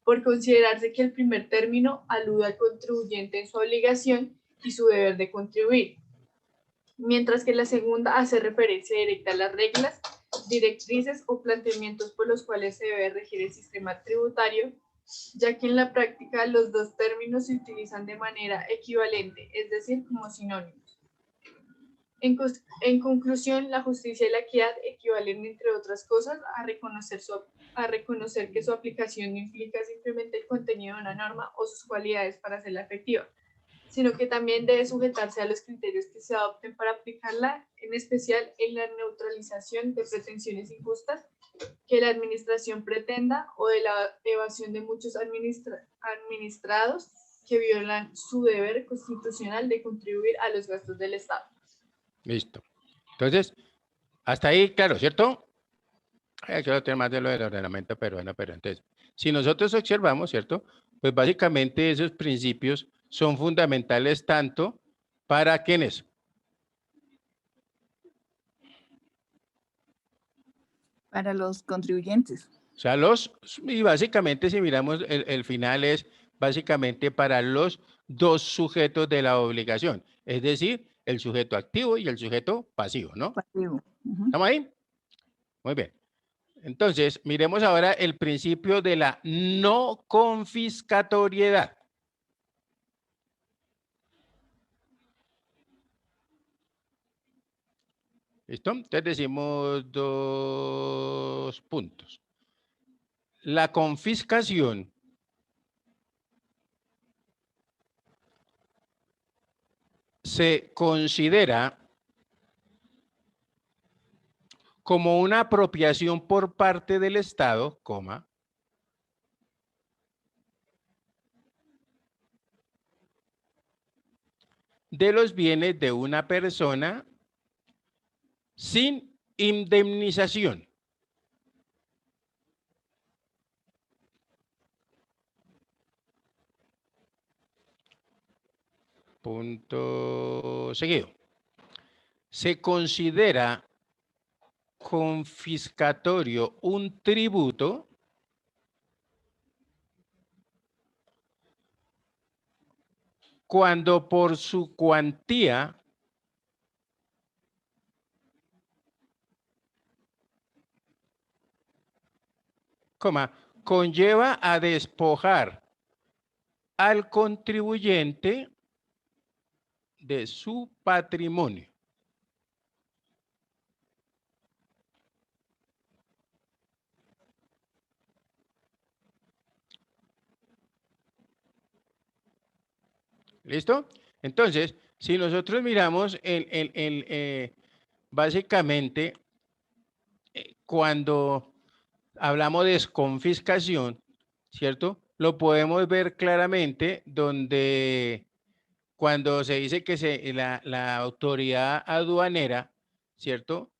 por considerarse que el primer término alude al contribuyente en su obligación y su deber de contribuir, mientras que la segunda hace referencia directa a las reglas, directrices o planteamientos por los cuales se debe regir el sistema tributario, ya que en la práctica los dos términos se utilizan de manera equivalente, es decir, como sinónimos. En conclusión, la justicia y la equidad equivalen, entre otras cosas, a reconocer que su aplicación no implica simplemente el contenido de una norma o sus cualidades para hacerla efectiva, sino que también debe sujetarse a los criterios que se adopten para aplicarla, en especial en la neutralización de pretensiones injustas que la administración pretenda o de la evasión de muchos administrados que violan su deber constitucional de contribuir a los gastos del Estado. Listo. Entonces, hasta ahí, claro, ¿cierto? Aquí lo tengo más de lo del ordenamiento peruano, pero entonces, si nosotros observamos, ¿cierto? Pues básicamente esos principios son fundamentales tanto para quienes. Para los contribuyentes. O sea, y básicamente si miramos el final es básicamente para los dos sujetos de la obligación, es decir, el sujeto activo y el sujeto pasivo, ¿no? Pasivo. ¿Estamos ahí? Muy bien. Entonces, miremos ahora el principio de la no confiscatoriedad. ¿Listo? Entonces decimos 2 puntos. La confiscación se considera como una apropiación por parte del Estado, coma, de los bienes de una persona sin indemnización. Punto seguido. Se considera confiscatorio un tributo cuando por su cuantía conlleva a despojar al contribuyente de su patrimonio. ¿Listo? Entonces, si nosotros miramos básicamente cuando hablamos de desconfiscación, ¿cierto? Lo podemos ver claramente donde cuando se dice que la autoridad aduanera, ¿cierto?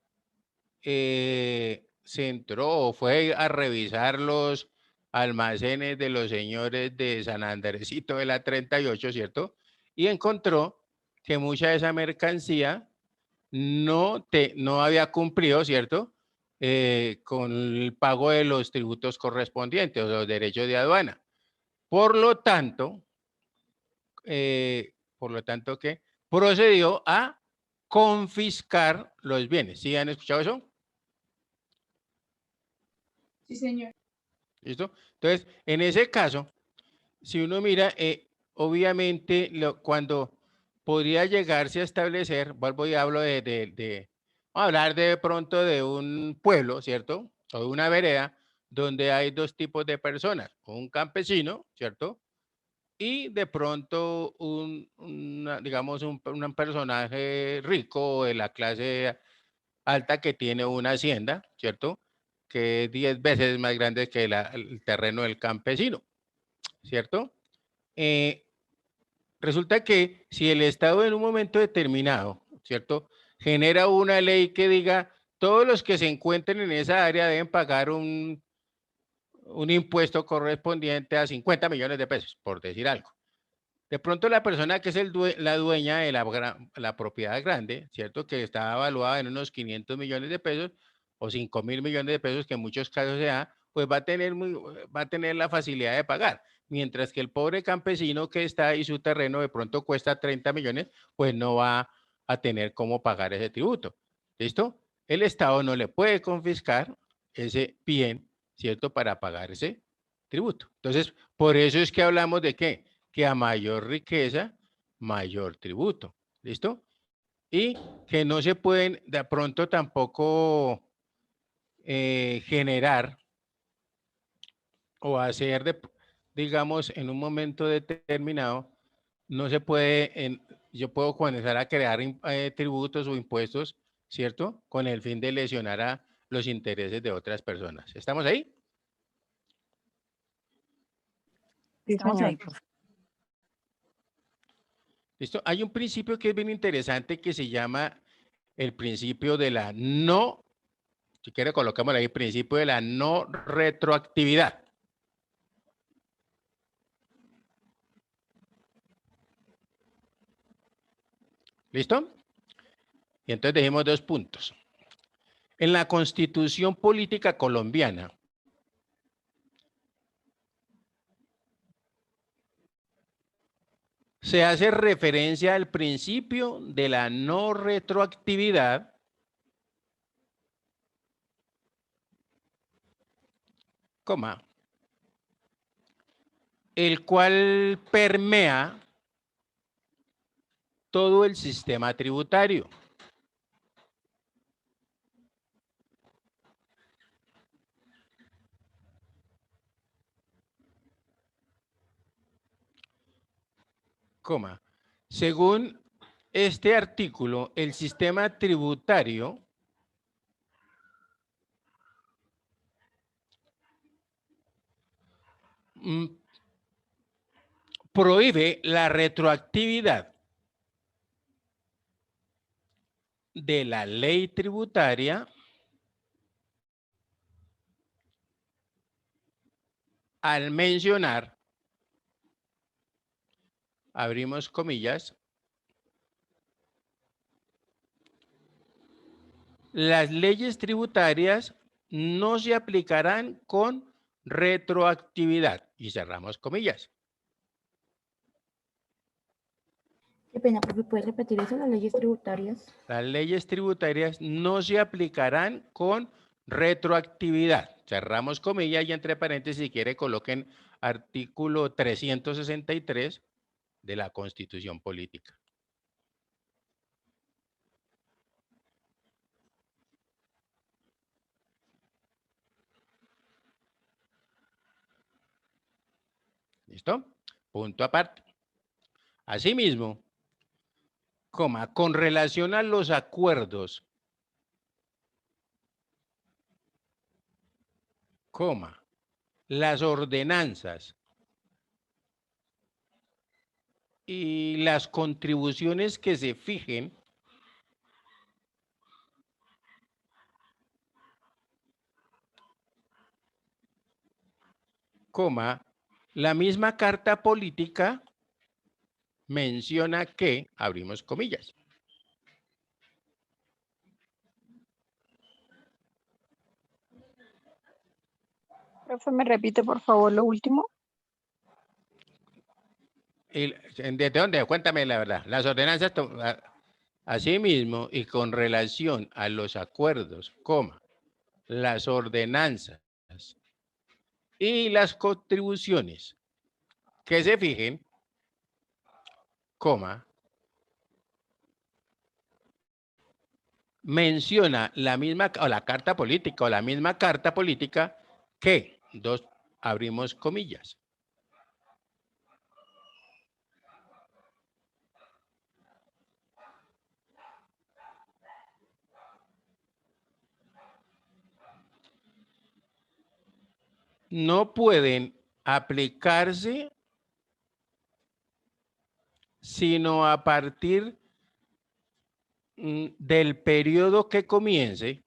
Se entró o fue a revisar los almacenes de los señores de San Andresito de la 38, ¿cierto? Y encontró que mucha de esa mercancía no había cumplido, ¿cierto? Con el pago de los tributos correspondientes o los derechos de aduana. Por lo tanto, que procedió a confiscar los bienes. ¿Sí han escuchado eso? Sí, señor. ¿Listo? Entonces, en ese caso, si uno mira, obviamente, cuando podría llegarse a establecer, vuelvo y hablo vamos a hablar de pronto de un pueblo, ¿cierto? O de una vereda donde hay dos tipos de personas, un campesino, ¿cierto? Y de pronto digamos, un personaje rico de la clase alta que tiene una hacienda, ¿cierto? Que es 10 veces más grande que el terreno del campesino, ¿cierto? Resulta que si el Estado en un momento determinado, ¿cierto? Genera una ley que diga todos los que se encuentren en esa área deben pagar un impuesto correspondiente a 50 millones de pesos, por decir algo. De pronto la persona que es la dueña de la propiedad grande, ¿cierto? Que está evaluada en unos 500 millones de pesos o 5.000 millones de pesos, que en muchos casos se da, pues va a tener la facilidad de pagar. Mientras que el pobre campesino que está ahí, su terreno de pronto cuesta 30 millones, pues no va a tener cómo pagar ese tributo. ¿Listo? El Estado no le puede confiscar ese bien, ¿cierto? Para pagar ese tributo. Entonces, por eso es que hablamos de ¿qué? Que a mayor riqueza, mayor tributo. ¿Listo? Y que no se pueden de pronto tampoco generar o hacer, digamos, en un momento determinado, no se puede, yo puedo comenzar a crear tributos o impuestos, ¿cierto? Con el fin de lesionar a los intereses de otras personas. ¿Estamos ahí? Estamos ahí. ¿Listo? Hay un principio que es bien interesante que se llama el principio de la no Si quiere, colocamos ahí principio de la no retroactividad. ¿Listo? Y entonces dejemos 2 puntos. En la Constitución Política Colombiana, se hace referencia al principio de la no retroactividad, coma, el cual permea todo el sistema tributario. Coma. Según este artículo, el sistema tributario prohíbe la retroactividad de la ley tributaria al mencionar, abrimos comillas, las leyes tributarias no se aplicarán con retroactividad, y cerramos comillas. Qué pena, profe, ¿puedes repetir eso? Las leyes tributarias. Las leyes tributarias no se aplicarán con retroactividad. Cerramos comillas y entre paréntesis, si quiere, coloquen artículo 363 de la Constitución Política. ¿Listo? Punto aparte. Asimismo, coma, con relación a los acuerdos, coma, las ordenanzas y las contribuciones que se fijen coma, la misma carta política menciona que, abrimos comillas, Profe, ¿me repite por favor lo último? ¿de dónde? Cuéntame la verdad. Las ordenanzas, asimismo, y con relación a los acuerdos, coma, las ordenanzas y las contribuciones que se fijen, coma, menciona la misma, o la carta política, o la misma carta política que, abrimos comillas, no pueden aplicarse sino a partir del periodo que comience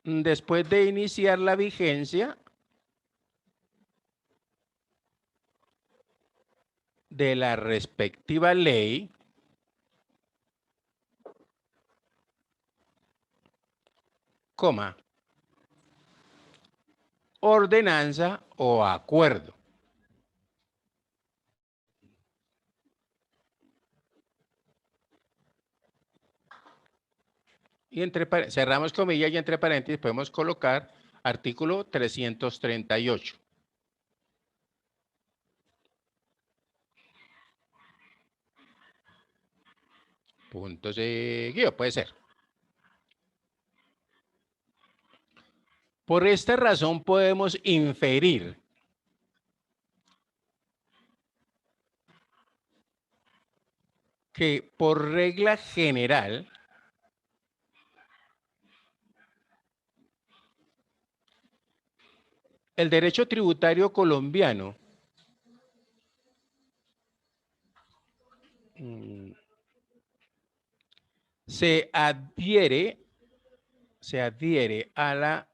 después de iniciar la vigencia de la respectiva ley coma, ordenanza o acuerdo. Y cerramos comillas y entre paréntesis podemos colocar artículo 338. Punto seguido, puede ser. Por esta razón podemos inferir que por regla general el derecho tributario colombiano se adhiere a la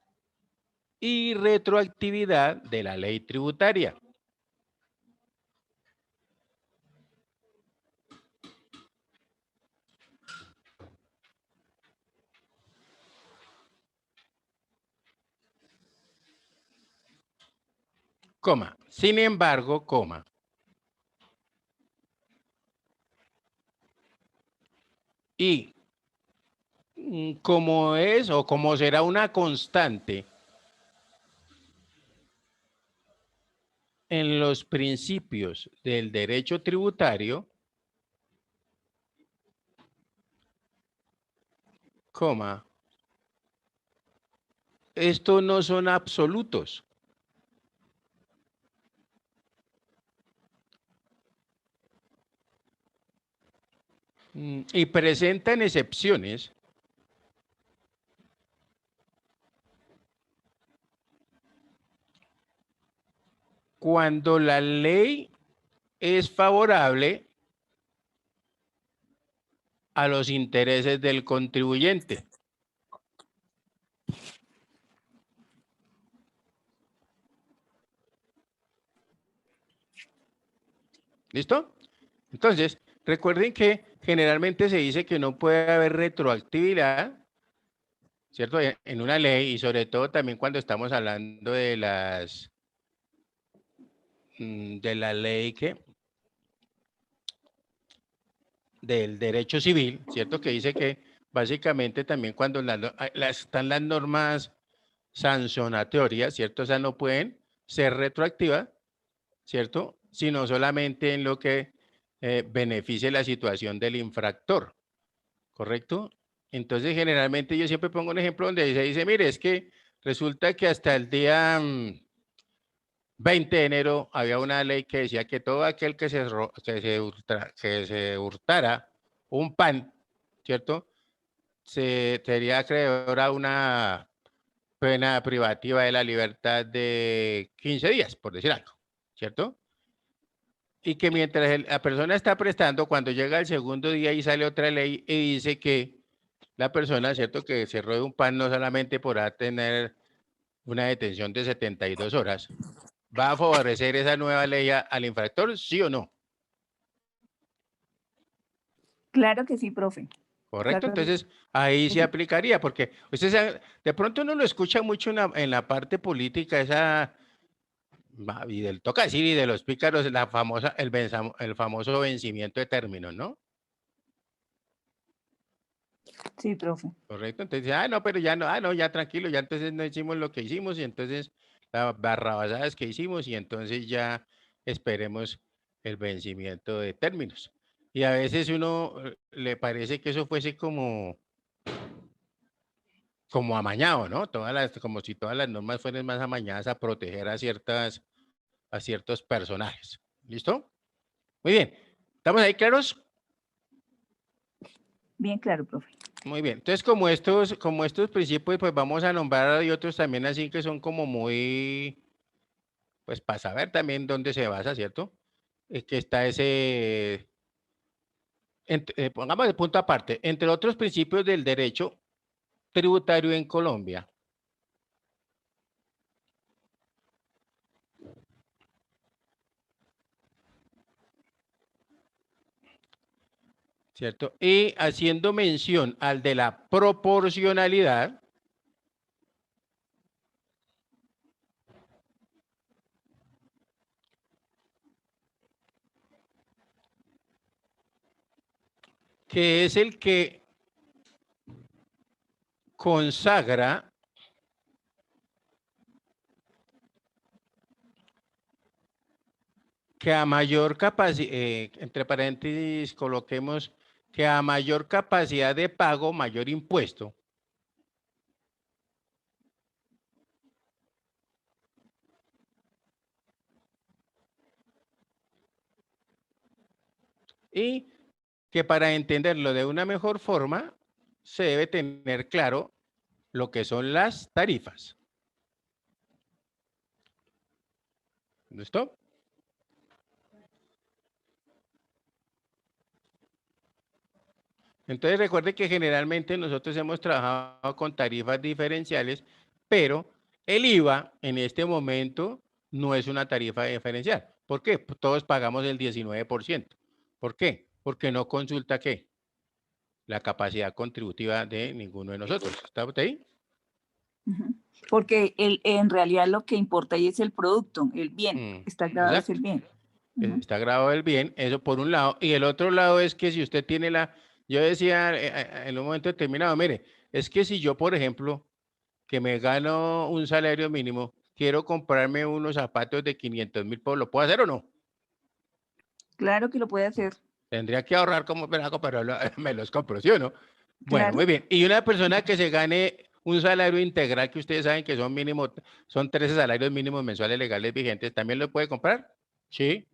irretroactividad de la ley tributaria. Coma. Sin embargo, coma. Y como es o como será una constante en los principios del derecho tributario, coma, estos no son absolutos. Y presentan excepciones cuando la ley es favorable a los intereses del contribuyente. ¿Listo? Entonces, recuerden que generalmente se dice que no puede haber retroactividad, ¿cierto? En una ley y sobre todo también cuando estamos hablando de la ley del derecho civil, ¿cierto? Que dice que básicamente también cuando están las normas sancionatorias, ¿cierto? O sea, no pueden ser retroactivas, ¿cierto? Sino solamente en lo que beneficie la situación del infractor, ¿correcto? Entonces, generalmente yo siempre pongo un ejemplo donde se dice, mire, es que resulta que hasta el día 20 de enero había una ley que decía que todo aquel que se hurtara un pan, ¿cierto? Sería acreedor a una pena privativa de la libertad de 15 días, por decir algo, ¿cierto? Y que mientras la persona está prestando, cuando llega el segundo día y sale otra ley y dice que la persona, ¿cierto? Que se robe un pan no solamente podrá tener una detención de 72 horas, ¿va a favorecer esa nueva ley al infractor, sí o no? Claro que sí, profe. Correcto, Claro. entonces ahí se aplicaría, porque ustedes de pronto uno lo escucha mucho en la parte política, y del toca decir, y de los pícaros, el famoso vencimiento de términos, ¿no? Sí, profe. Correcto, entonces, no, pero ya no, no, ya tranquilo, ya entonces no hicimos lo que hicimos, y entonces las barrabasadas que hicimos, y entonces ya esperemos el vencimiento de términos. Y a veces uno le parece que eso fuese como amañado, ¿no? Como si todas las normas fueran más amañadas a proteger a ciertos personajes. ¿Listo? Muy bien. ¿Estamos ahí claros? Bien claro, profe. Muy bien. Entonces, como estos principios, pues vamos a nombrar y otros también así que son como muy, pues para saber también dónde se basa, ¿cierto? Que está pongamos de punto aparte, entre otros principios del derecho tributario en Colombia. ¿Cierto? Y haciendo mención al de la proporcionalidad, que es el que consagra que a mayor capacidad, entre paréntesis coloquemos que a mayor capacidad de pago, mayor impuesto. Y que para entenderlo de una mejor forma, se debe tener claro lo que son las tarifas. ¿Listo? Entonces recuerde que generalmente nosotros hemos trabajado con tarifas diferenciales, pero el IVA en este momento no es una tarifa diferencial. ¿Por qué? Pues todos pagamos el 19%. ¿Por qué? Porque no consulta ¿qué? La capacidad contributiva de ninguno de nosotros. ¿Está usted ahí? Ujú. Porque en realidad lo que importa ahí es el producto, el bien. Mm, Está grabado es exacto. el bien. Ujú. Está grabado el bien, eso por un lado. Y el otro lado es que si usted tiene yo decía en un momento determinado, mire, es que si yo, por ejemplo, que me gano un salario mínimo, quiero comprarme unos zapatos de 500.000 pesos, ¿lo puedo hacer o no? Claro que lo puede hacer. Tendría que ahorrar como pelaco, pero me los compro, ¿sí o no? Bueno, Claro. muy bien. Y una persona que se gane un salario integral, que ustedes saben que son mínimo, son 13 salarios mínimos mensuales legales vigentes, ¿también lo puede comprar? Sí.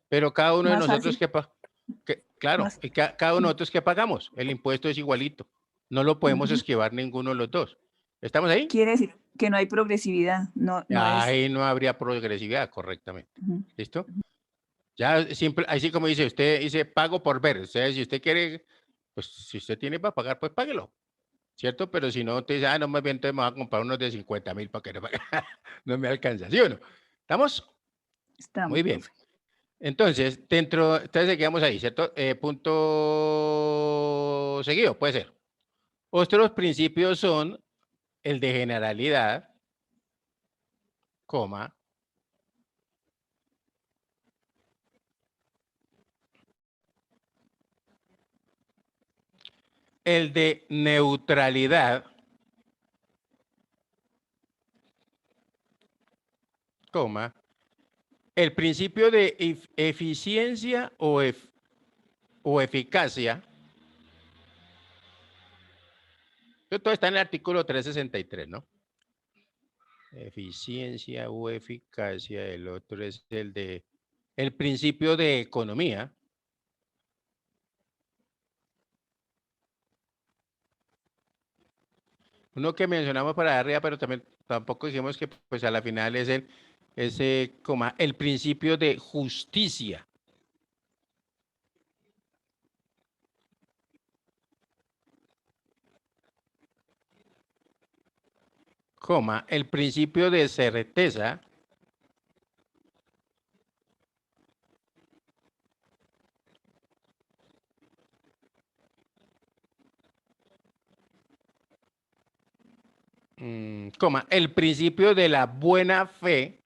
Pero cada uno de Más nosotros fácil. claro, Más. y cada uno de nosotros que pagamos, el impuesto es igualito. No lo podemos Ujú. esquivar ninguno de los dos. ¿Estamos ahí? Quiere decir que no hay progresividad. No es. Ahí no habría progresividad, correctamente. Ujú. ¿Listo? Ya simple, así como dice, usted dice pago por ver. O sea, si usted quiere, pues si usted tiene para pagar, pues páguelo. ¿Cierto? Pero si no, te dice, no me bien, entonces me voy a comprar unos de 50.000 para que no, no me alcanza. ¿Sí o no? ¿Estamos? Estamos, Muy bien. profe. Entonces, entonces seguimos ahí, ¿cierto? Punto seguido, puede ser. Otros principios son el de generalidad, coma, el de neutralidad, coma, el principio de eficiencia o eficacia. Todo está en el artículo 363, ¿no? Eficiencia o eficacia, el otro es el principio de economía. Uno que mencionamos para arriba, pero también tampoco dijimos que pues a la final es el principio de justicia. El principio de certeza. El principio de la buena fe.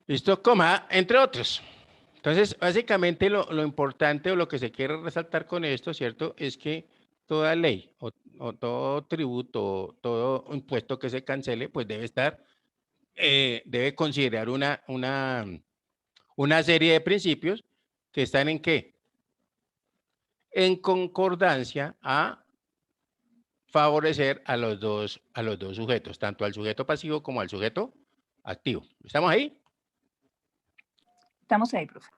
¿Listo? Entre otros. Entonces, básicamente lo importante o lo que se quiere resaltar con esto, ¿cierto? Es que toda ley o todo tributo, todo impuesto que se cancele, pues debe considerar una serie de principios que están ¿en qué? En concordancia a favorecer a los dos sujetos, tanto al sujeto pasivo como al sujeto activo. ¿Estamos ahí? Estamos ahí, profe.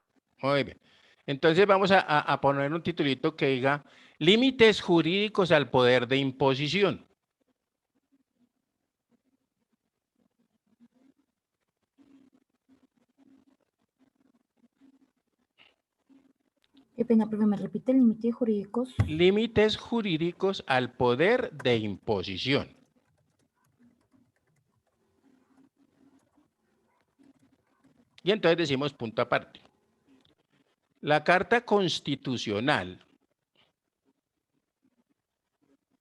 Muy bien. Entonces vamos a poner un titulito que diga límites jurídicos al poder de imposición. Qué pena, profe, ¿me repite límites jurídicos? Límites jurídicos al poder de imposición. Y entonces decimos punto aparte. La Carta Constitucional.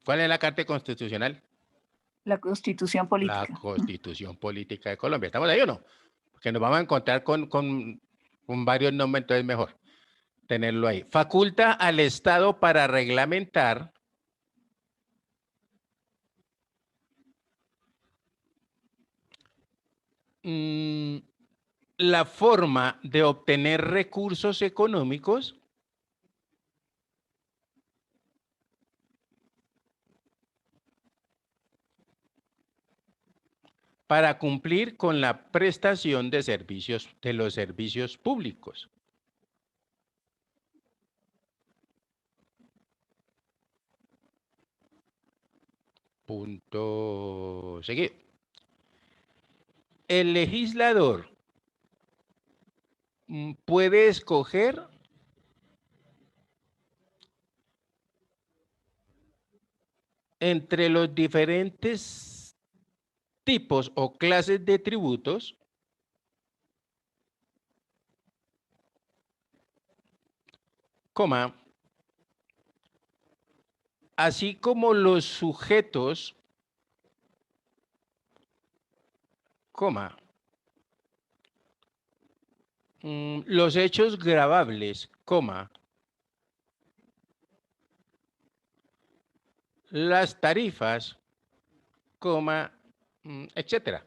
¿Cuál es la Carta Constitucional? La Constitución La política. Constitución Política de Colombia. ¿Estamos ahí o no? Porque nos vamos a encontrar con varios nombres, entonces mejor tenerlo ahí. Faculta al Estado para reglamentar la forma de obtener recursos económicos para cumplir con la prestación de los servicios públicos. Punto seguido. El legislador puede escoger entre los diferentes tipos o clases de tributos coma, así como los sujetos, coma, los hechos gravables, coma, las tarifas, coma, etcétera.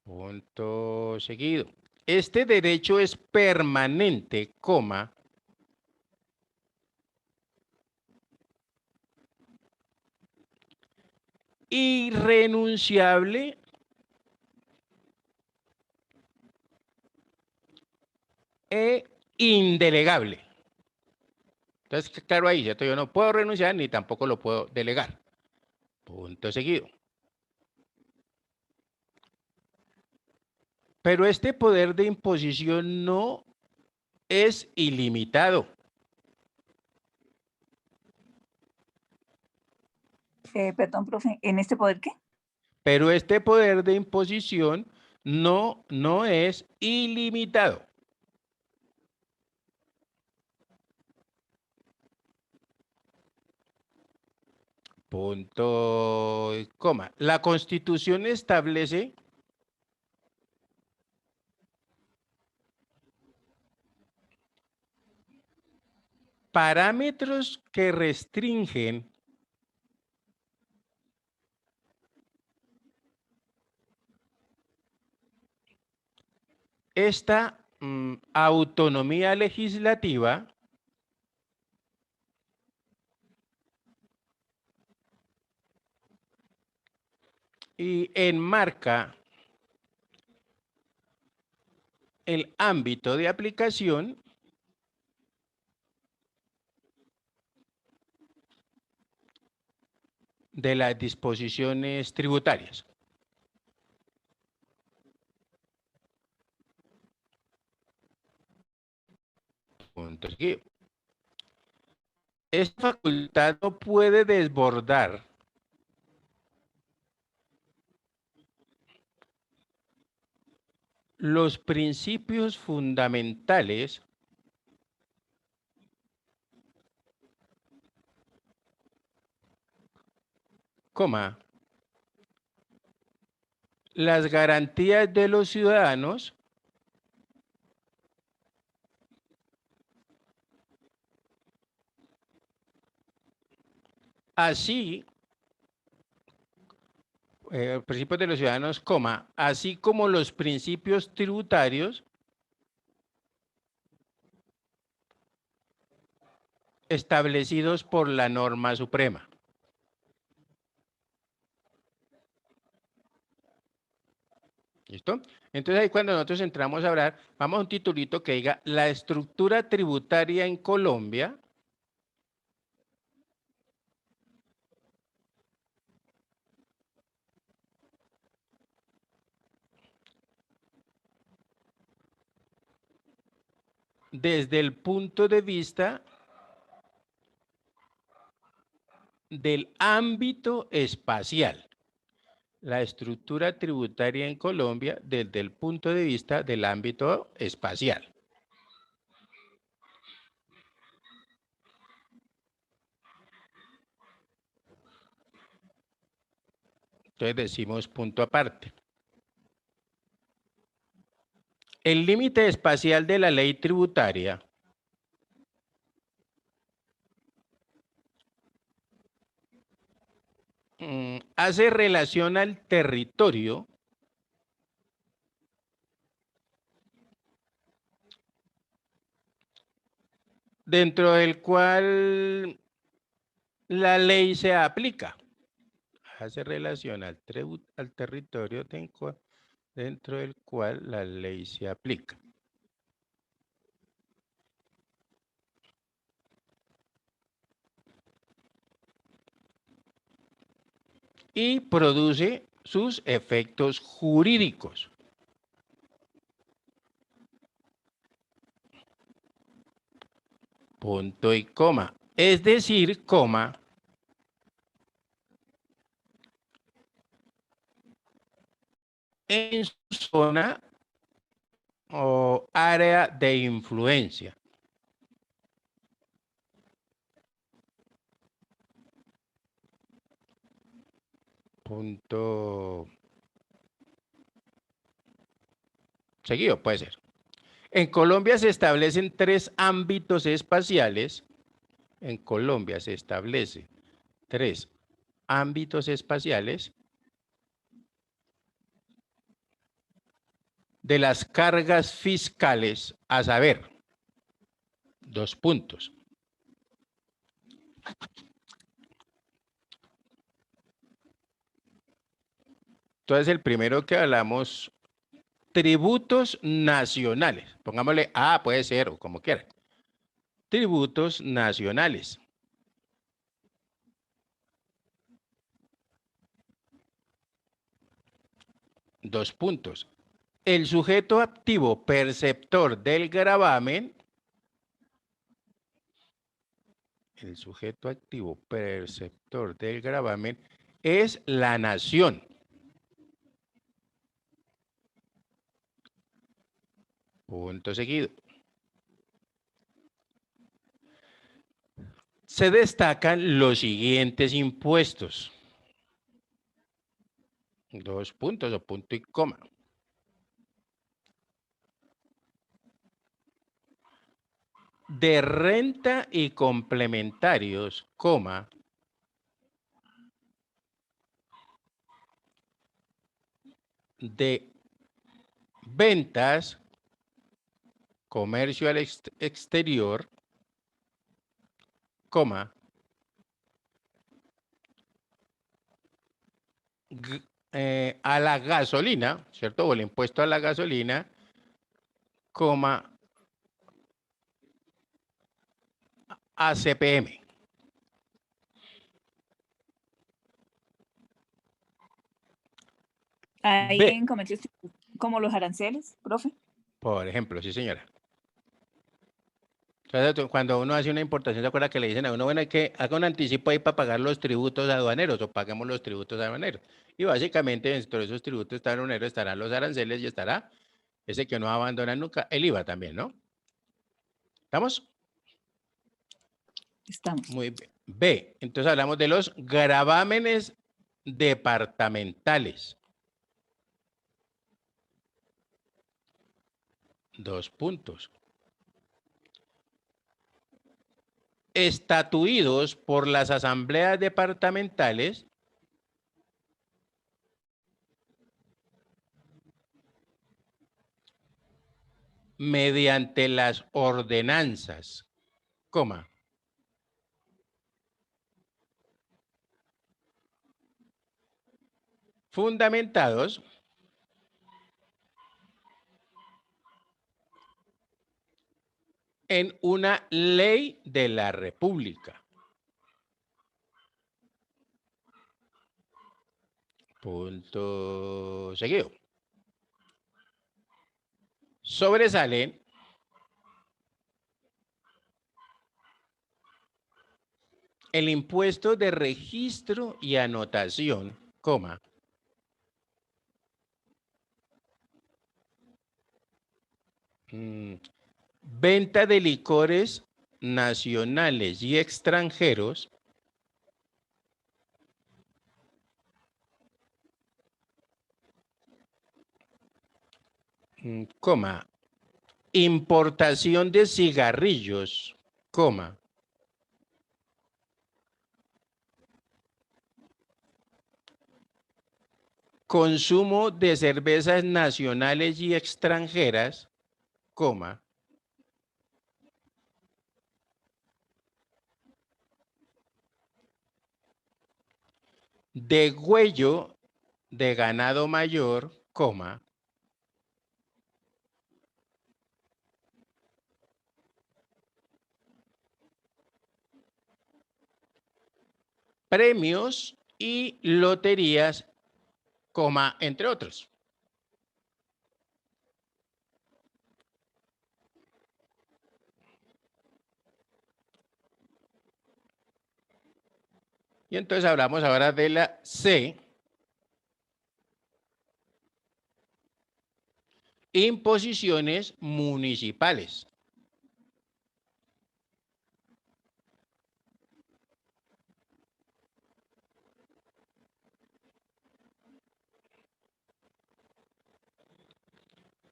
Punto seguido. Este derecho es permanente, coma, irrenunciable e indelegable. Entonces, claro ahí, ¿cierto? Yo no puedo renunciar ni tampoco lo puedo delegar. Punto seguido. Pero este poder de imposición no es ilimitado. Perdón, profe, ¿en este poder qué? Pero este poder de imposición no es ilimitado. Punto, coma. La Constitución establece parámetros que restringen esta autonomía legislativa y enmarca el ámbito de aplicación de las disposiciones tributarias. Punto seguido. Esta facultad no puede desbordar los principios fundamentales coma, las garantías de los ciudadanos así, principios de los ciudadanos, coma, así como los principios tributarios establecidos por la norma suprema. ¿Listo? Entonces ahí cuando nosotros entramos a hablar, vamos a un titulito que diga la estructura tributaria en Colombia. Desde el punto de vista del ámbito espacial. La estructura tributaria en Colombia desde el punto de vista del ámbito espacial. Entonces decimos punto aparte. El límite espacial de la ley tributaria hace relación al territorio dentro del cual la ley se aplica. Hace relación al territorio dentro del cual la ley se aplica. y produce sus efectos jurídicos. Punto y coma. Es decir, coma, en su zona o área de influencia. Punto seguido, puede ser. En Colombia se establecen 3 ámbitos espaciales. En Colombia se establecen 3 ámbitos espaciales de las cargas fiscales, a saber, 2 puntos. Entonces, el primero que hablamos, tributos nacionales. Pongámosle A, puede ser, o como quiera. Tributos nacionales. Dos puntos. El sujeto activo perceptor del gravamen. El sujeto activo perceptor del gravamen es la nación. Punto seguido. Se destacan los siguientes impuestos. 2 puntos o punto y coma. De renta y complementarios, coma, de ventas, comercio al exterior, coma, a la gasolina, ¿cierto? O el impuesto a la gasolina, coma, a CPM. Ahí B. en comercio como los aranceles, profe. Por ejemplo, sí, señora. Entonces, cuando uno hace una importación, ¿se acuerda que le dicen a uno, bueno, hay que haga un anticipo ahí para pagar los tributos aduaneros o paguemos los tributos aduaneros? Y básicamente dentro de esos tributos aduaneros estarán los aranceles y estará ese que no abandona nunca, el IVA también, ¿no? ¿Estamos? Estamos. Muy bien. B, entonces hablamos de los gravámenes departamentales. 2 puntos. Estatuidos por las asambleas departamentales mediante las ordenanzas, coma, fundamentados en una ley de la República. Punto seguido. Sobresalen el impuesto de registro y anotación, coma, venta de licores nacionales y extranjeros, coma, importación de cigarrillos, coma, consumo de cervezas nacionales y extranjeras, coma, degüello de ganado mayor, coma, premios y loterías, coma, entre otros. Y entonces hablamos ahora de la C. Imposiciones municipales.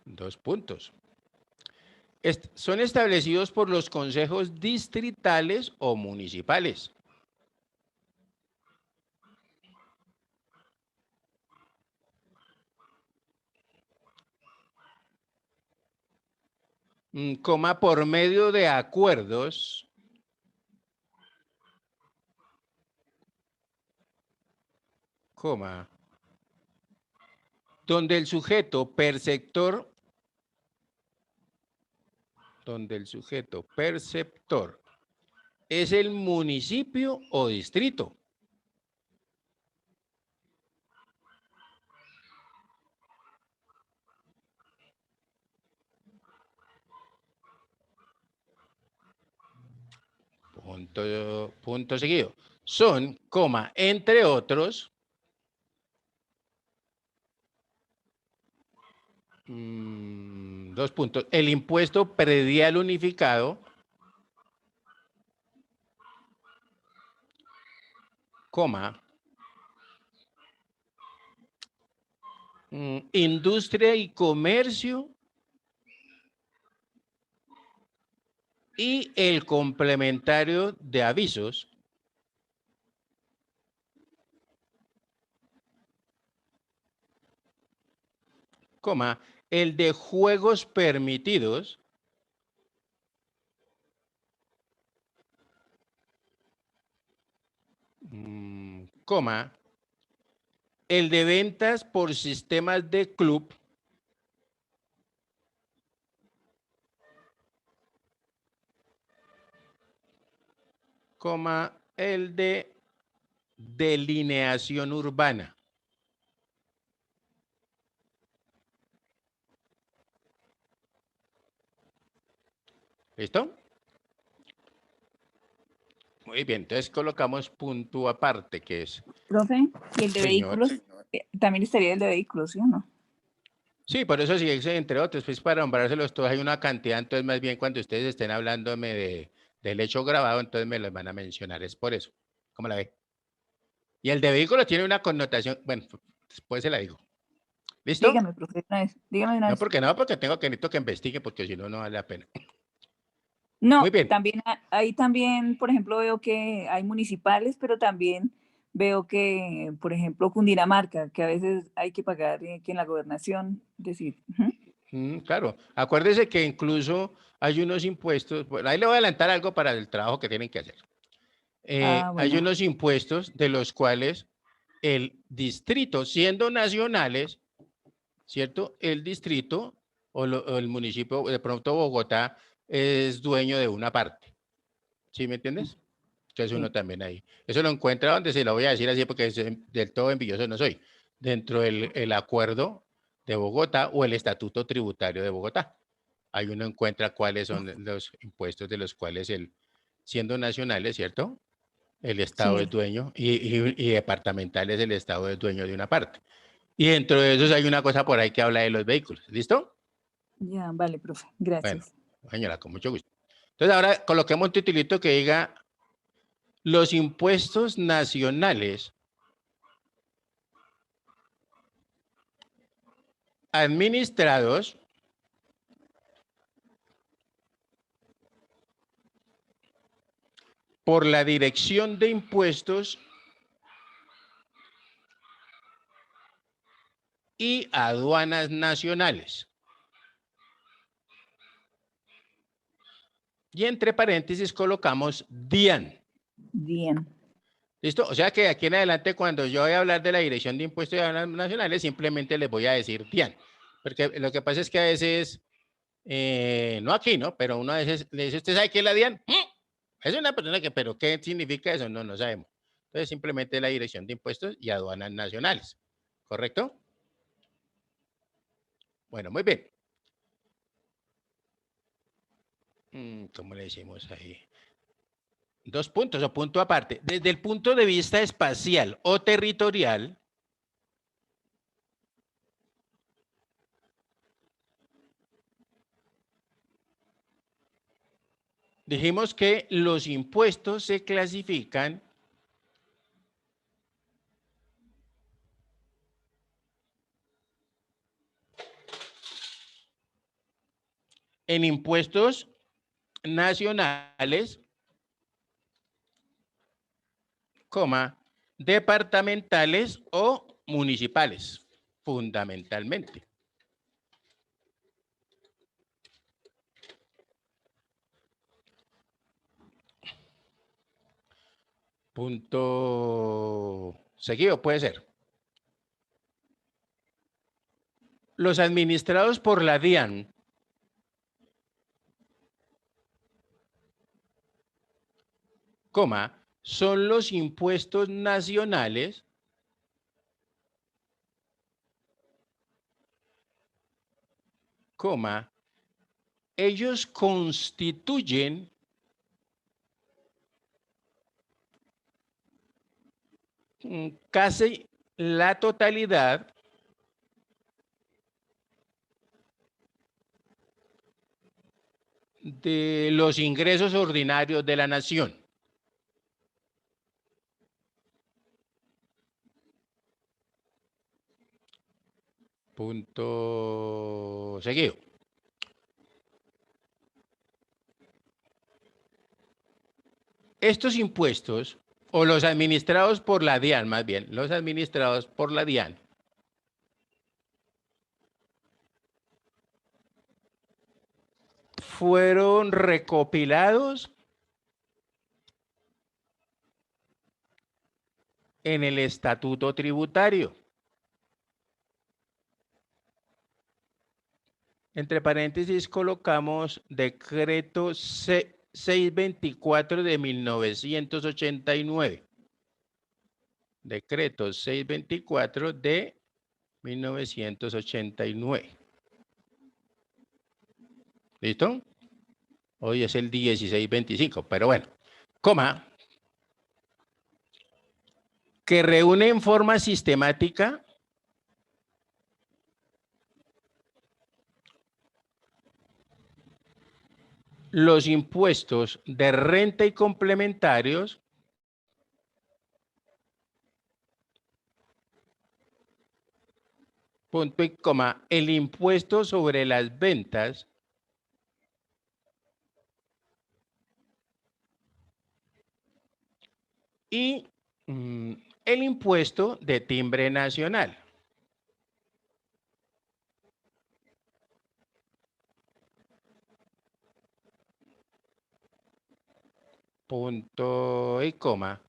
Dos puntos. Son establecidos por los consejos distritales o municipales. Coma, por medio de acuerdos coma, donde el sujeto perceptor es el municipio o distrito. Punto seguido. Son, coma, entre otros, dos puntos, el impuesto predial unificado, coma, industria y comercio y el complementario de avisos, coma, el de juegos permitidos, coma, el de ventas por sistemas de club, coma, el de delineación urbana. ¿Listo? Muy bien, entonces colocamos punto aparte, que es... Profe, y el de Señor. vehículos, también estaría el de vehículos, ¿sí o no? Sí, por eso sí, entre otros, pues para nombrárselos todos hay una cantidad, entonces más bien cuando ustedes estén hablándome del hecho grabado, entonces me los van a mencionar, es por eso. ¿Cómo la ve? Y el de vehículos tiene una connotación, bueno, después se la digo. ¿Listo? Dígame, profe, una vez, dígame una No, vez. porque no, porque necesito que investigue, porque si no, no vale la pena. No, Muy bien. también ahí también, por ejemplo, veo que hay municipales, pero también veo que, por ejemplo, Cundinamarca, que a veces hay que pagar que en la gobernación, decir, Claro, acuérdese que incluso hay unos impuestos, bueno, ahí le voy a adelantar algo para el trabajo que tienen que hacer. Hay bueno. unos impuestos de los cuales el distrito, siendo nacionales, ¿cierto? El distrito o el municipio, de pronto Bogotá, es dueño de una parte. ¿Sí me entiendes? Entonces uno también ahí. Eso lo encuentra donde se lo voy a decir así porque del todo envidioso no soy. Dentro del acuerdo de Bogotá o el estatuto tributario de Bogotá. Ahí uno encuentra cuáles son los impuestos de los cuales siendo nacionales, ¿cierto? El Estado Sí. es dueño y departamentales el Estado es dueño de una parte. Y dentro de esos hay una cosa por ahí que habla de los vehículos. ¿Listo? Ya, vale, profe. Gracias. Bueno, señora, con mucho gusto. Entonces ahora coloquemos un titulito que diga los impuestos nacionales administrados por la Dirección de Impuestos y Aduanas Nacionales. Y entre paréntesis colocamos DIAN. Bien. ¿Listo? O sea que de aquí en adelante cuando yo voy a hablar de la Dirección de Impuestos y Aduanas Nacionales simplemente les voy a decir DIAN. Porque lo que pasa es que a veces, no aquí, ¿no? Pero uno a veces le dice, ¿usted sabe qué es la DIAN? Es una persona que, pero ¿qué significa eso? No, no sabemos. Entonces, simplemente la Dirección de Impuestos y Aduanas Nacionales. ¿Correcto? Bueno, muy bien. ¿Cómo le decimos ahí? 2 puntos o punto aparte. Desde el punto de vista espacial o territorial, dijimos que los impuestos se clasifican en impuestos nacionales, departamentales o municipales, fundamentalmente. Punto seguido puede ser. Los administrados por la DIAN son los impuestos nacionales ellos constituyen casi la totalidad de los ingresos ordinarios de la nación. Punto seguido. Estos impuestos, o los administrados por la DIAN, más bien, los administrados por la DIAN, fueron recopilados en el Estatuto Tributario. Entre paréntesis colocamos decreto 624 de 1989. Decreto 624 de 1989. ¿Listo? Hoy es el 1625, pero bueno. Que reúne en forma sistemática los impuestos de renta y complementarios punto y coma, el impuesto sobre las ventas y el impuesto de timbre nacional. Punto y coma.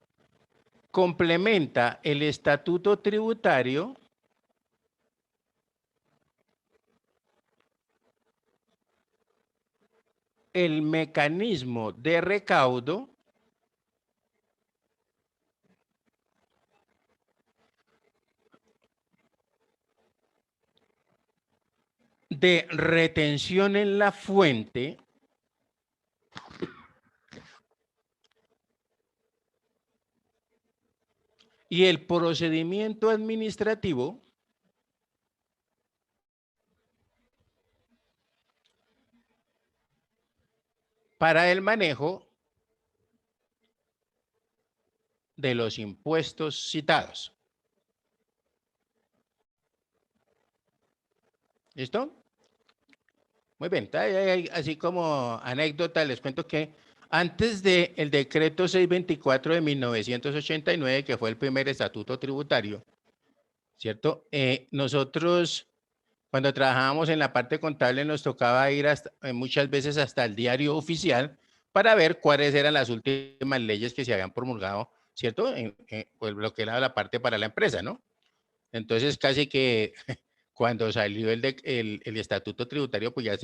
Complementa el estatuto tributario el mecanismo de recaudo de retención en la fuente y el procedimiento administrativo para el manejo de los impuestos citados. ¿Listo? Muy bien, así como anécdota les cuento que antes del decreto 624 de 1989, que fue el primer estatuto tributario, ¿cierto? Nosotros, cuando trabajábamos en la parte contable, nos tocaba ir muchas veces hasta el diario oficial para ver cuáles eran las últimas leyes que se habían promulgado, ¿cierto? Pues lo que era la parte para la empresa, ¿no? Entonces, casi que cuando salió el estatuto tributario, pues ya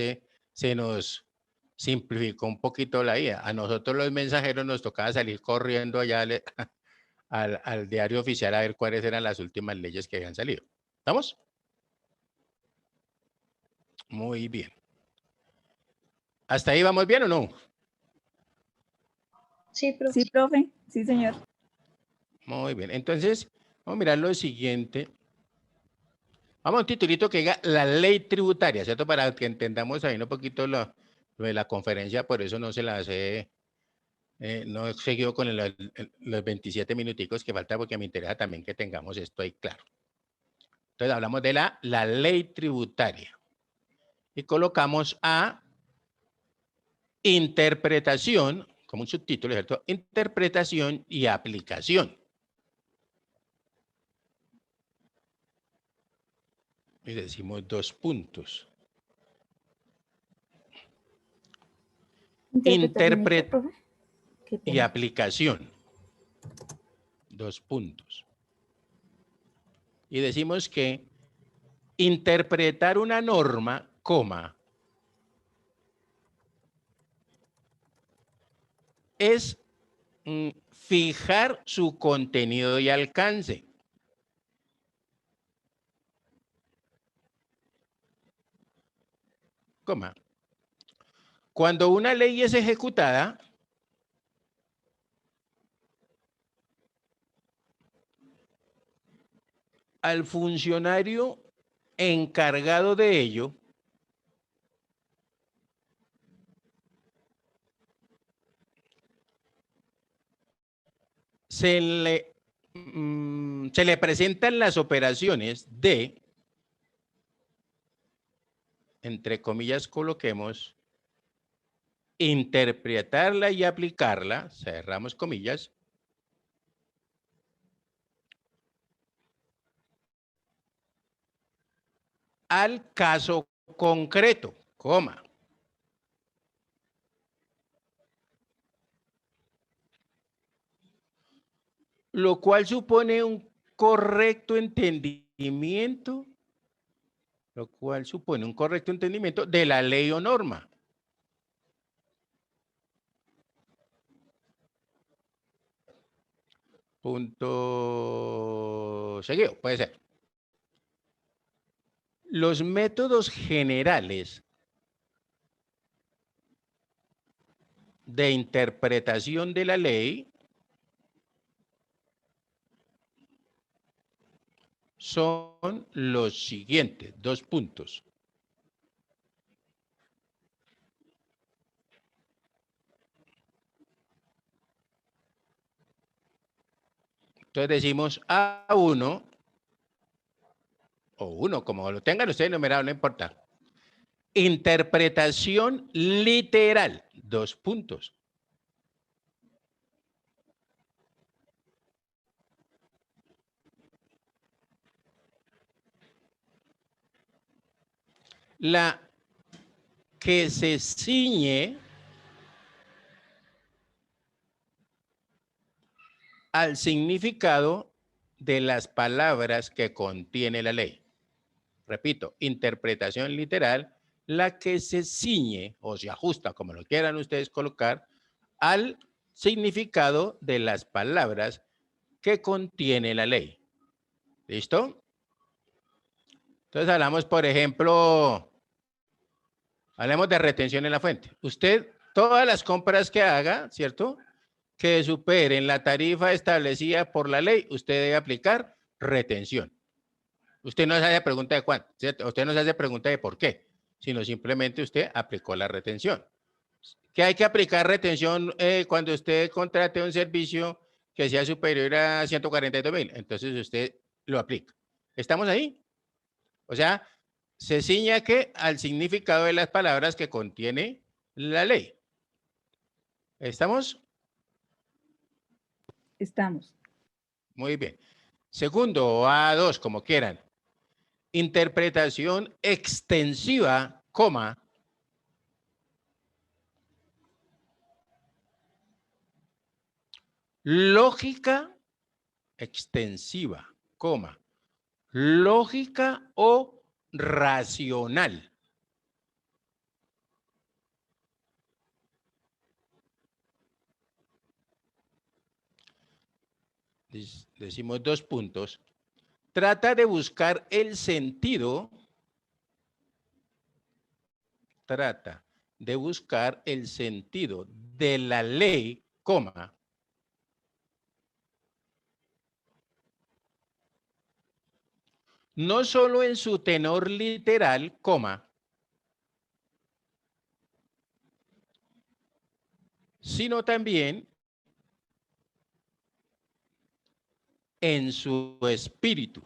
se nos simplificó un poquito la vida. A nosotros los mensajeros nos tocaba salir corriendo allá al diario oficial a ver cuáles eran las últimas leyes que habían salido. ¿Estamos? Muy bien. ¿Hasta ahí vamos bien o no? Sí, profe. Sí, profe. Sí, señor. Muy bien. Entonces, vamos a mirar lo siguiente. Vamos a un titulito que diga la ley tributaria, ¿cierto? Para que entendamos ahí un poquito lo de la conferencia, por eso no se las he, no he seguido con los 27 minuticos que falta porque me interesa también que tengamos esto ahí claro. Entonces hablamos de la ley tributaria y colocamos a interpretación, como un subtítulo, ¿cierto? Interpretación y aplicación. Y decimos 2 puntos. ¿Interpretación qué, profe? Y aplicación. 2 puntos. Y decimos que interpretar una norma, coma, es fijar su contenido y alcance. Coma. Cuando una ley es ejecutada, al funcionario encargado de ello se le presentan las operaciones de, entre comillas, coloquemos, interpretarla y aplicarla, cerramos comillas, al caso concreto, coma. Lo cual supone un correcto entendimiento, de la ley o norma. Punto seguido, puede ser. Los métodos generales de interpretación de la ley son los siguientes, 2 puntos. Entonces decimos A1 o 1, como lo tengan ustedes numerado, no importa. Interpretación literal, 2 puntos. La que se ciñe al significado de las palabras que contiene la ley. Repito, interpretación literal, la que se ciñe o se ajusta, como lo quieran ustedes colocar, al significado de las palabras que contiene la ley. ¿Listo? Entonces hablamos, por ejemplo, hablemos de retención en la fuente. Usted, todas las compras que haga, ¿cierto?, que superen la tarifa establecida por la ley, usted debe aplicar retención. Usted no se hace pregunta de cuánto, ¿cierto? Usted no se hace pregunta de por qué, sino simplemente usted aplicó la retención. ¿Que hay que aplicar retención cuando usted contrate un servicio que sea superior a 142.000? Entonces usted lo aplica. ¿Estamos ahí? O sea, se ciña que al significado de las palabras que contiene la ley. ¿Estamos? Estamos. Muy bien. Segundo, o A2, como quieran. Interpretación extensiva, coma, lógica extensiva, coma, lógica o racional. decimos 2 puntos, trata de buscar el sentido, de la ley, coma, no solo en su tenor literal, coma, sino también en su espíritu.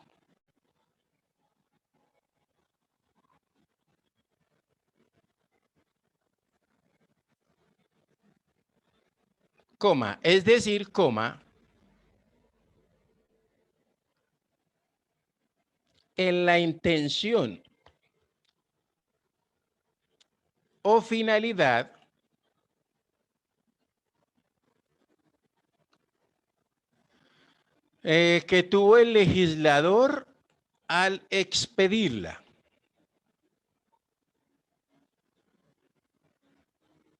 Coma, es decir, coma, en la intención o finalidad que tuvo el legislador al expedirla.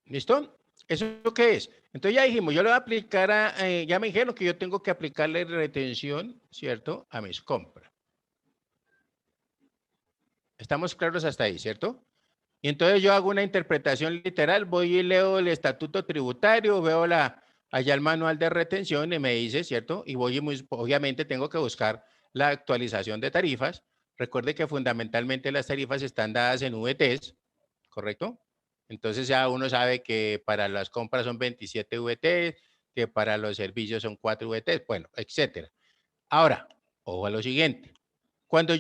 ¿Listo? ¿Eso qué es? Entonces ya dijimos, yo le voy a aplicar ya me dijeron que yo tengo que aplicarle retención, ¿cierto? A mis compras. ¿Estamos claros hasta ahí, cierto? Y entonces yo hago una interpretación literal, voy y leo el estatuto tributario, veo allá el manual de retención y me dice, ¿cierto? Y voy y obviamente tengo que buscar la actualización de tarifas. Recuerde que fundamentalmente las tarifas están dadas en VTs, ¿correcto? Entonces ya uno sabe que para las compras son 27 VTs, que para los servicios son 4 VTs, bueno, etcétera. Ahora, ojo a lo siguiente. Cuando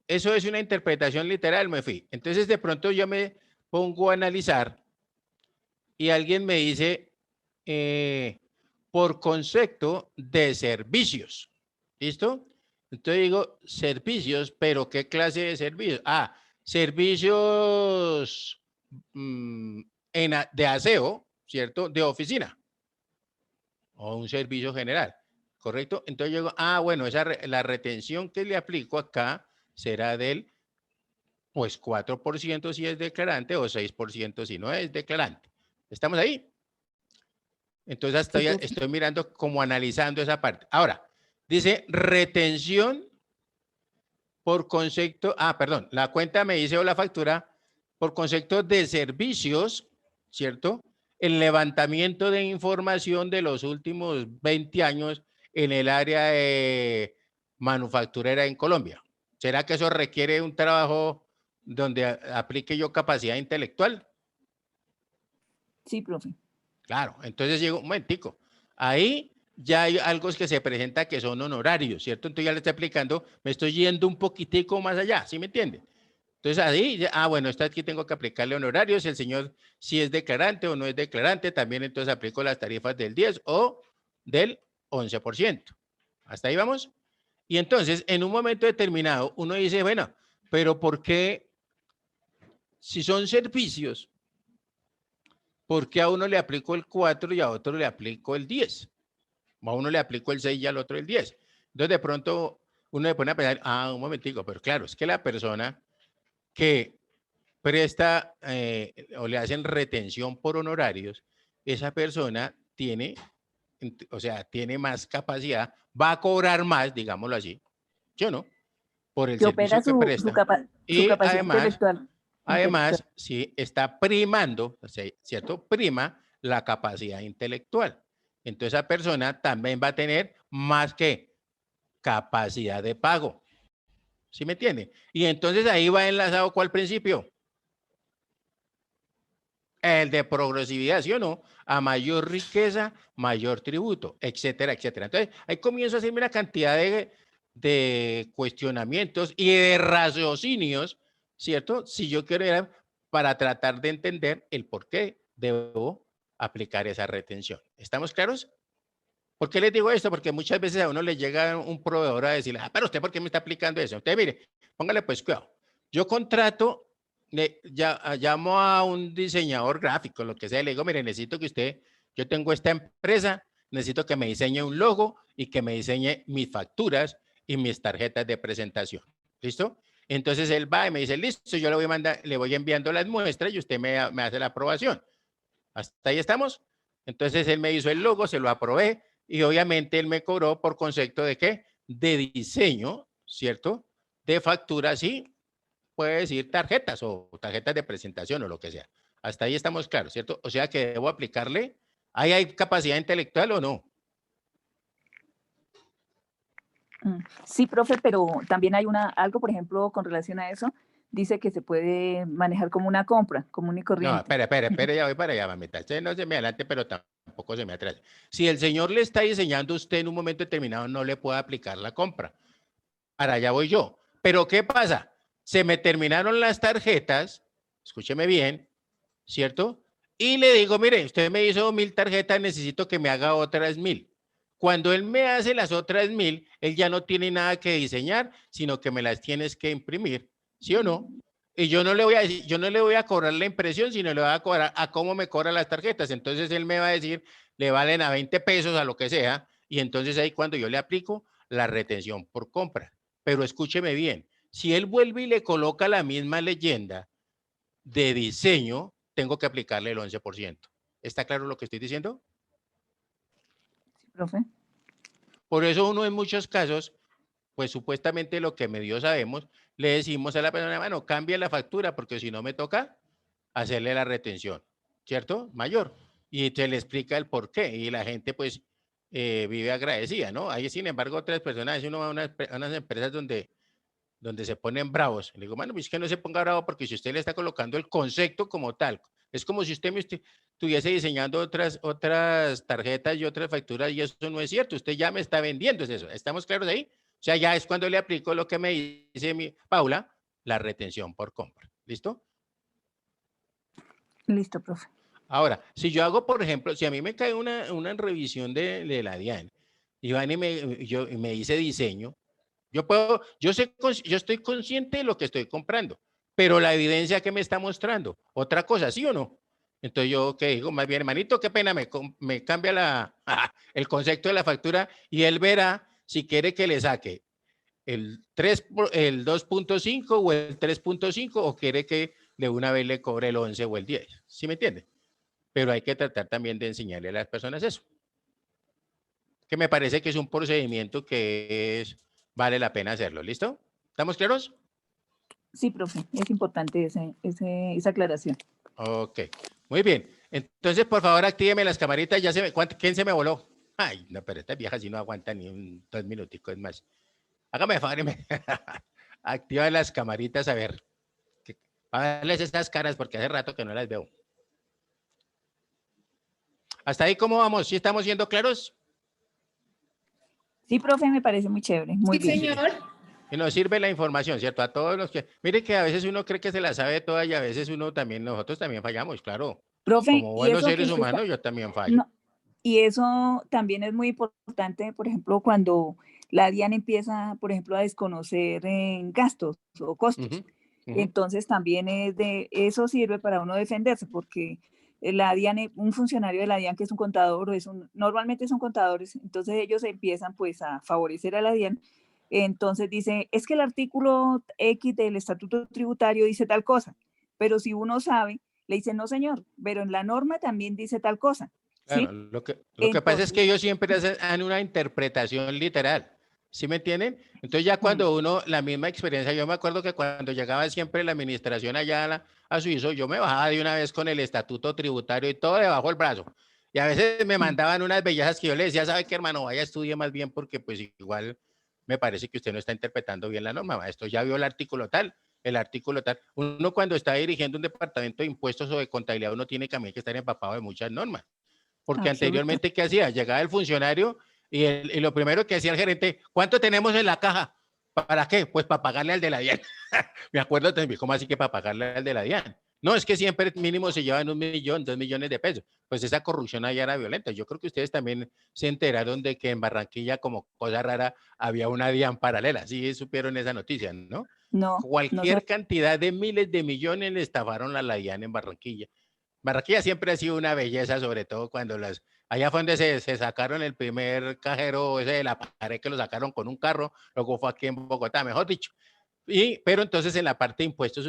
eso es una interpretación literal, me fui. Entonces de pronto yo me pongo a analizar y alguien me dice, por concepto de servicios, ¿listo? Entonces digo, servicios, pero ¿qué clase de servicios? Ah, servicios de aseo, ¿cierto? De oficina o un servicio general, ¿correcto? Entonces yo digo, bueno, la retención que le aplico acá será del, pues 4% si es declarante o 6% si no es declarante. ¿Estamos ahí? Entonces estoy mirando como analizando esa parte. Ahora, dice retención por concepto, perdón, la cuenta me dice o la factura por concepto de servicios, ¿cierto? El levantamiento de información de los últimos 20 años en el área manufacturera en Colombia. ¿Será que eso requiere un trabajo donde aplique yo capacidad intelectual? Sí, profe. Claro, entonces llego, un momentico, ahí ya hay algo que se presenta que son honorarios, ¿cierto? Entonces ya le estoy aplicando, me estoy yendo un poquitico más allá, ¿sí me entiende? Entonces ahí, bueno, aquí tengo que aplicarle honorarios, el señor si es declarante o no es declarante, también entonces aplico las tarifas del 10 o del 11%. ¿Hasta ahí vamos? Y entonces, en un momento determinado, uno dice, bueno, pero ¿por qué si son servicios? ¿Por qué a uno le aplico el 4 y a otro le aplico el 10? A uno le aplico el 6 y al otro el 10. Entonces, de pronto, uno le pone a pensar, un momentico, pero claro, es que la persona que presta o le hacen retención por honorarios, esa persona tiene, o sea, tiene más capacidad, va a cobrar más, digámoslo así, ¿sí o no? Por el servicio que presta. Y además, sí, está primando, ¿cierto? Prima la capacidad intelectual. Entonces, esa persona también va a tener más que capacidad de pago. ¿Sí me entiende? Y entonces ahí va enlazado ¿cuál principio? El de progresividad, ¿sí o no? A mayor riqueza, mayor tributo, etcétera, etcétera. Entonces, ahí comienzo a hacerme una cantidad de cuestionamientos y de raciocinios, ¿cierto? Si yo quiero ir para tratar de entender el por qué debo aplicar esa retención. ¿Estamos claros? ¿Por qué les digo esto? Porque muchas veces a uno le llega un proveedor a decirle, pero usted, ¿por qué me está aplicando eso? Usted, mire, póngale pues cuidado. Yo contrato, llamo a un diseñador gráfico, lo que sea, le digo, mire, necesito que usted, yo tengo esta empresa, necesito que me diseñe un logo y que me diseñe mis facturas y mis tarjetas de presentación. ¿Listo? Entonces él va y me dice, listo, yo le voy a mandar, le voy enviando las muestras y usted me hace la aprobación. ¿Hasta ahí estamos? Entonces él me hizo el logo, se lo aprobé, y obviamente él me cobró por concepto de ¿qué? De diseño, ¿cierto? De factura, sí, puede decir tarjetas o tarjetas de presentación o lo que sea. Hasta ahí estamos claros, ¿cierto? O sea que debo aplicarle, ¿ahí hay capacidad intelectual o no? Sí, profe, pero también hay algo, por ejemplo, con relación a eso, dice que se puede manejar como una compra común y No, corriente. espere, ya voy para allá, mamita. Usted no se me adelante, pero tampoco se me atrase. Si el señor le está diseñando, usted en un momento determinado no le puede aplicar la compra. Para allá voy yo. Pero ¿qué pasa? Se me terminaron las tarjetas, escúcheme bien, ¿cierto? Y le digo, mire, usted me hizo 1000 tarjetas, necesito que me haga otras 1000. Cuando él me hace las otras 1000, él ya no tiene nada que diseñar, sino que me las tienes que imprimir, ¿sí o no? Y yo no le voy a decir, yo no le voy a cobrar la impresión, sino le voy a cobrar a cómo me cobran las tarjetas. Entonces él me va a decir, le valen a 20 pesos, a lo que sea, y entonces ahí cuando yo le aplico la retención por compra. Pero escúcheme bien, si él vuelve y le coloca la misma leyenda de diseño, tengo que aplicarle el 11%. ¿Está claro lo que estoy diciendo? Sí, profe. Por eso uno en muchos casos, pues supuestamente lo que medio sabemos, le decimos a la persona, bueno, cambia la factura porque si no me toca hacerle la retención, ¿cierto? Mayor. Y se le explica el por qué y la gente pues vive agradecida, ¿no? Hay sin embargo otras personas, uno va a unas empresas donde se ponen bravos. Le digo, bueno, pues que no se ponga bravo porque si usted le está colocando el concepto como tal, es como si usted me estuviese diseñando otras tarjetas y otras facturas y eso no es cierto. Usted ya me está vendiendo, es eso. ¿Estamos claros ahí? O sea, ya es cuando le aplico lo que me dice Paula, la retención por compra. ¿Listo? Listo, profe. Ahora, si yo hago, por ejemplo, si a mí me cae una revisión de la DIAN y van y me dice diseño, yo estoy consciente de lo que estoy comprando, pero la evidencia que me está mostrando, otra cosa, ¿sí o no? Entonces yo que digo, más bien, hermanito, qué pena, me cambia el concepto de la factura y él verá si quiere que le saque el 2.5 o el 3.5 o quiere que de una vez le cobre el 11 o el 10, ¿sí me entiende? Pero hay que tratar también de enseñarle a las personas eso. Que me parece que es un procedimiento que vale la pena hacerlo. ¿Listo? ¿Estamos claros? Sí, profe, es importante esa aclaración. Ok, muy bien. Entonces, por favor, actíveme las camaritas. ¿Quién se me voló? Ay, no, pero estas viejas sí no aguantan ni 2 minuticos más. Hágame favor y me activa las camaritas a ver. Para darles estas caras porque hace rato que no las veo. ¿Hasta ahí cómo vamos? ¿Sí estamos siendo claros? Sí, profe, me parece muy chévere, muy Sí, bien. señor. Y nos sirve la información, ¿cierto? A todos los que... Mire que a veces uno cree que se la sabe toda y a veces nosotros también fallamos, claro. Profe, Como y buenos eso que seres usted humanos, yo también fallo. no, y eso también es muy importante, por ejemplo, cuando la DIAN empieza, por ejemplo, a desconocer en gastos o costos. Ujú, ujú. Entonces también eso sirve para uno defenderse, porque la DIAN, un funcionario de la DIAN que es un contador, normalmente son contadores, entonces ellos empiezan pues a favorecer a la DIAN. Entonces dice, es que el artículo X del estatuto tributario dice tal cosa, pero si uno sabe, le dice, no señor, pero en la norma también dice tal cosa. Claro, ¿Sí? lo que pasa es Entonces, que ellos siempre hacen una interpretación literal. ¿Sí me entienden? Entonces ya cuando uno, la misma experiencia, yo me acuerdo que cuando llegaba siempre la administración allá a Suizo, yo me bajaba de una vez con el estatuto tributario y todo debajo del brazo. Y a veces me mandaban unas bellezas que yo le decía, ¿sabe qué, hermano? Vaya, estudie más bien porque pues igual me parece que usted no está interpretando bien la norma. Esto ya vio el artículo tal. Uno cuando está dirigiendo un departamento de impuestos o de contabilidad, uno tiene también que estar empapado de muchas normas. Porque anteriormente, ¿qué hacía? Llegaba el funcionario y lo primero que hacía el gerente, ¿cuánto tenemos en la caja? ¿Para qué? Pues para pagarle al de la DIAN. Me acuerdo también, ¿cómo así que para pagarle al de la DIAN? No, es que siempre mínimo se llevan 1 millón, 2 millones de pesos. Pues esa corrupción allá era violenta. Yo creo que ustedes también se enteraron de que en Barranquilla, como cosa rara, había una DIAN paralela. Sí supieron esa noticia, ¿no? no, Cualquier cantidad de miles de millones le estafaron a la DIAN en Barranquilla. Barranquilla siempre ha sido una belleza, sobre todo cuando allá fue donde se sacaron el primer cajero ese de la pared que lo sacaron con un carro, luego fue aquí en Bogotá, mejor dicho. Pero entonces en la parte de impuestos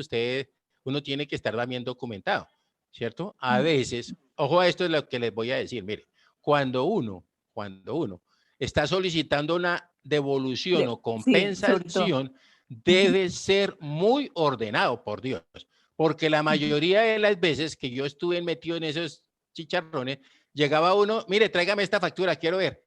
uno tiene que estar bien documentado, ¿cierto? A veces, ojo a esto es lo que les voy a decir, mire, cuando uno cuando uno está solicitando una devolución o Sí, sobre todo. compensación, debe ser muy ordenado, por Dios, porque la mayoría de las veces que yo estuve metido en esos chicharrones, llegaba uno, mire, tráigame esta factura, quiero ver,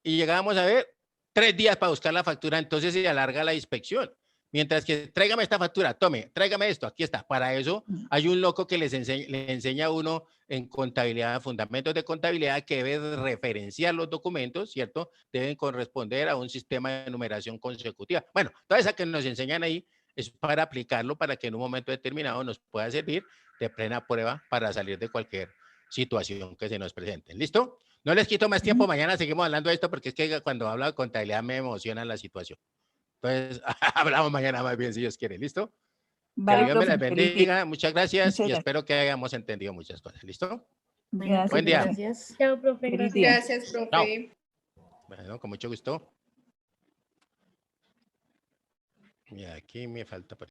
y llegábamos a ver 3 días para buscar la factura, entonces se alarga la inspección. Mientras que tráigame esta factura, tome, tráigame esto, aquí está. Para eso hay un loco que le enseña a uno en contabilidad, fundamentos de contabilidad, que debe referenciar los documentos, ¿cierto? Deben corresponder a un sistema de numeración consecutiva. Bueno, toda esa que nos enseñan ahí es para aplicarlo para que en un momento determinado nos pueda servir de plena prueba para salir de cualquier situación que se nos presente. ¿Listo? No les quito más tiempo, mañana seguimos hablando de esto porque es que cuando hablo de contabilidad me emociona la situación. Entonces, hablamos mañana más bien si Dios quiere. ¿Listo? Vale, Que Dios me profe, las feliz día. bendiga. Muchas gracias Muchas y gracias. espero que hayamos entendido muchas cosas. ¿Listo? Bueno, Gracias, Buen día. profe. gracias. Chao, profe, Feliz gracias. día. Gracias, profe. Bueno, con mucho gusto. Y aquí me falta.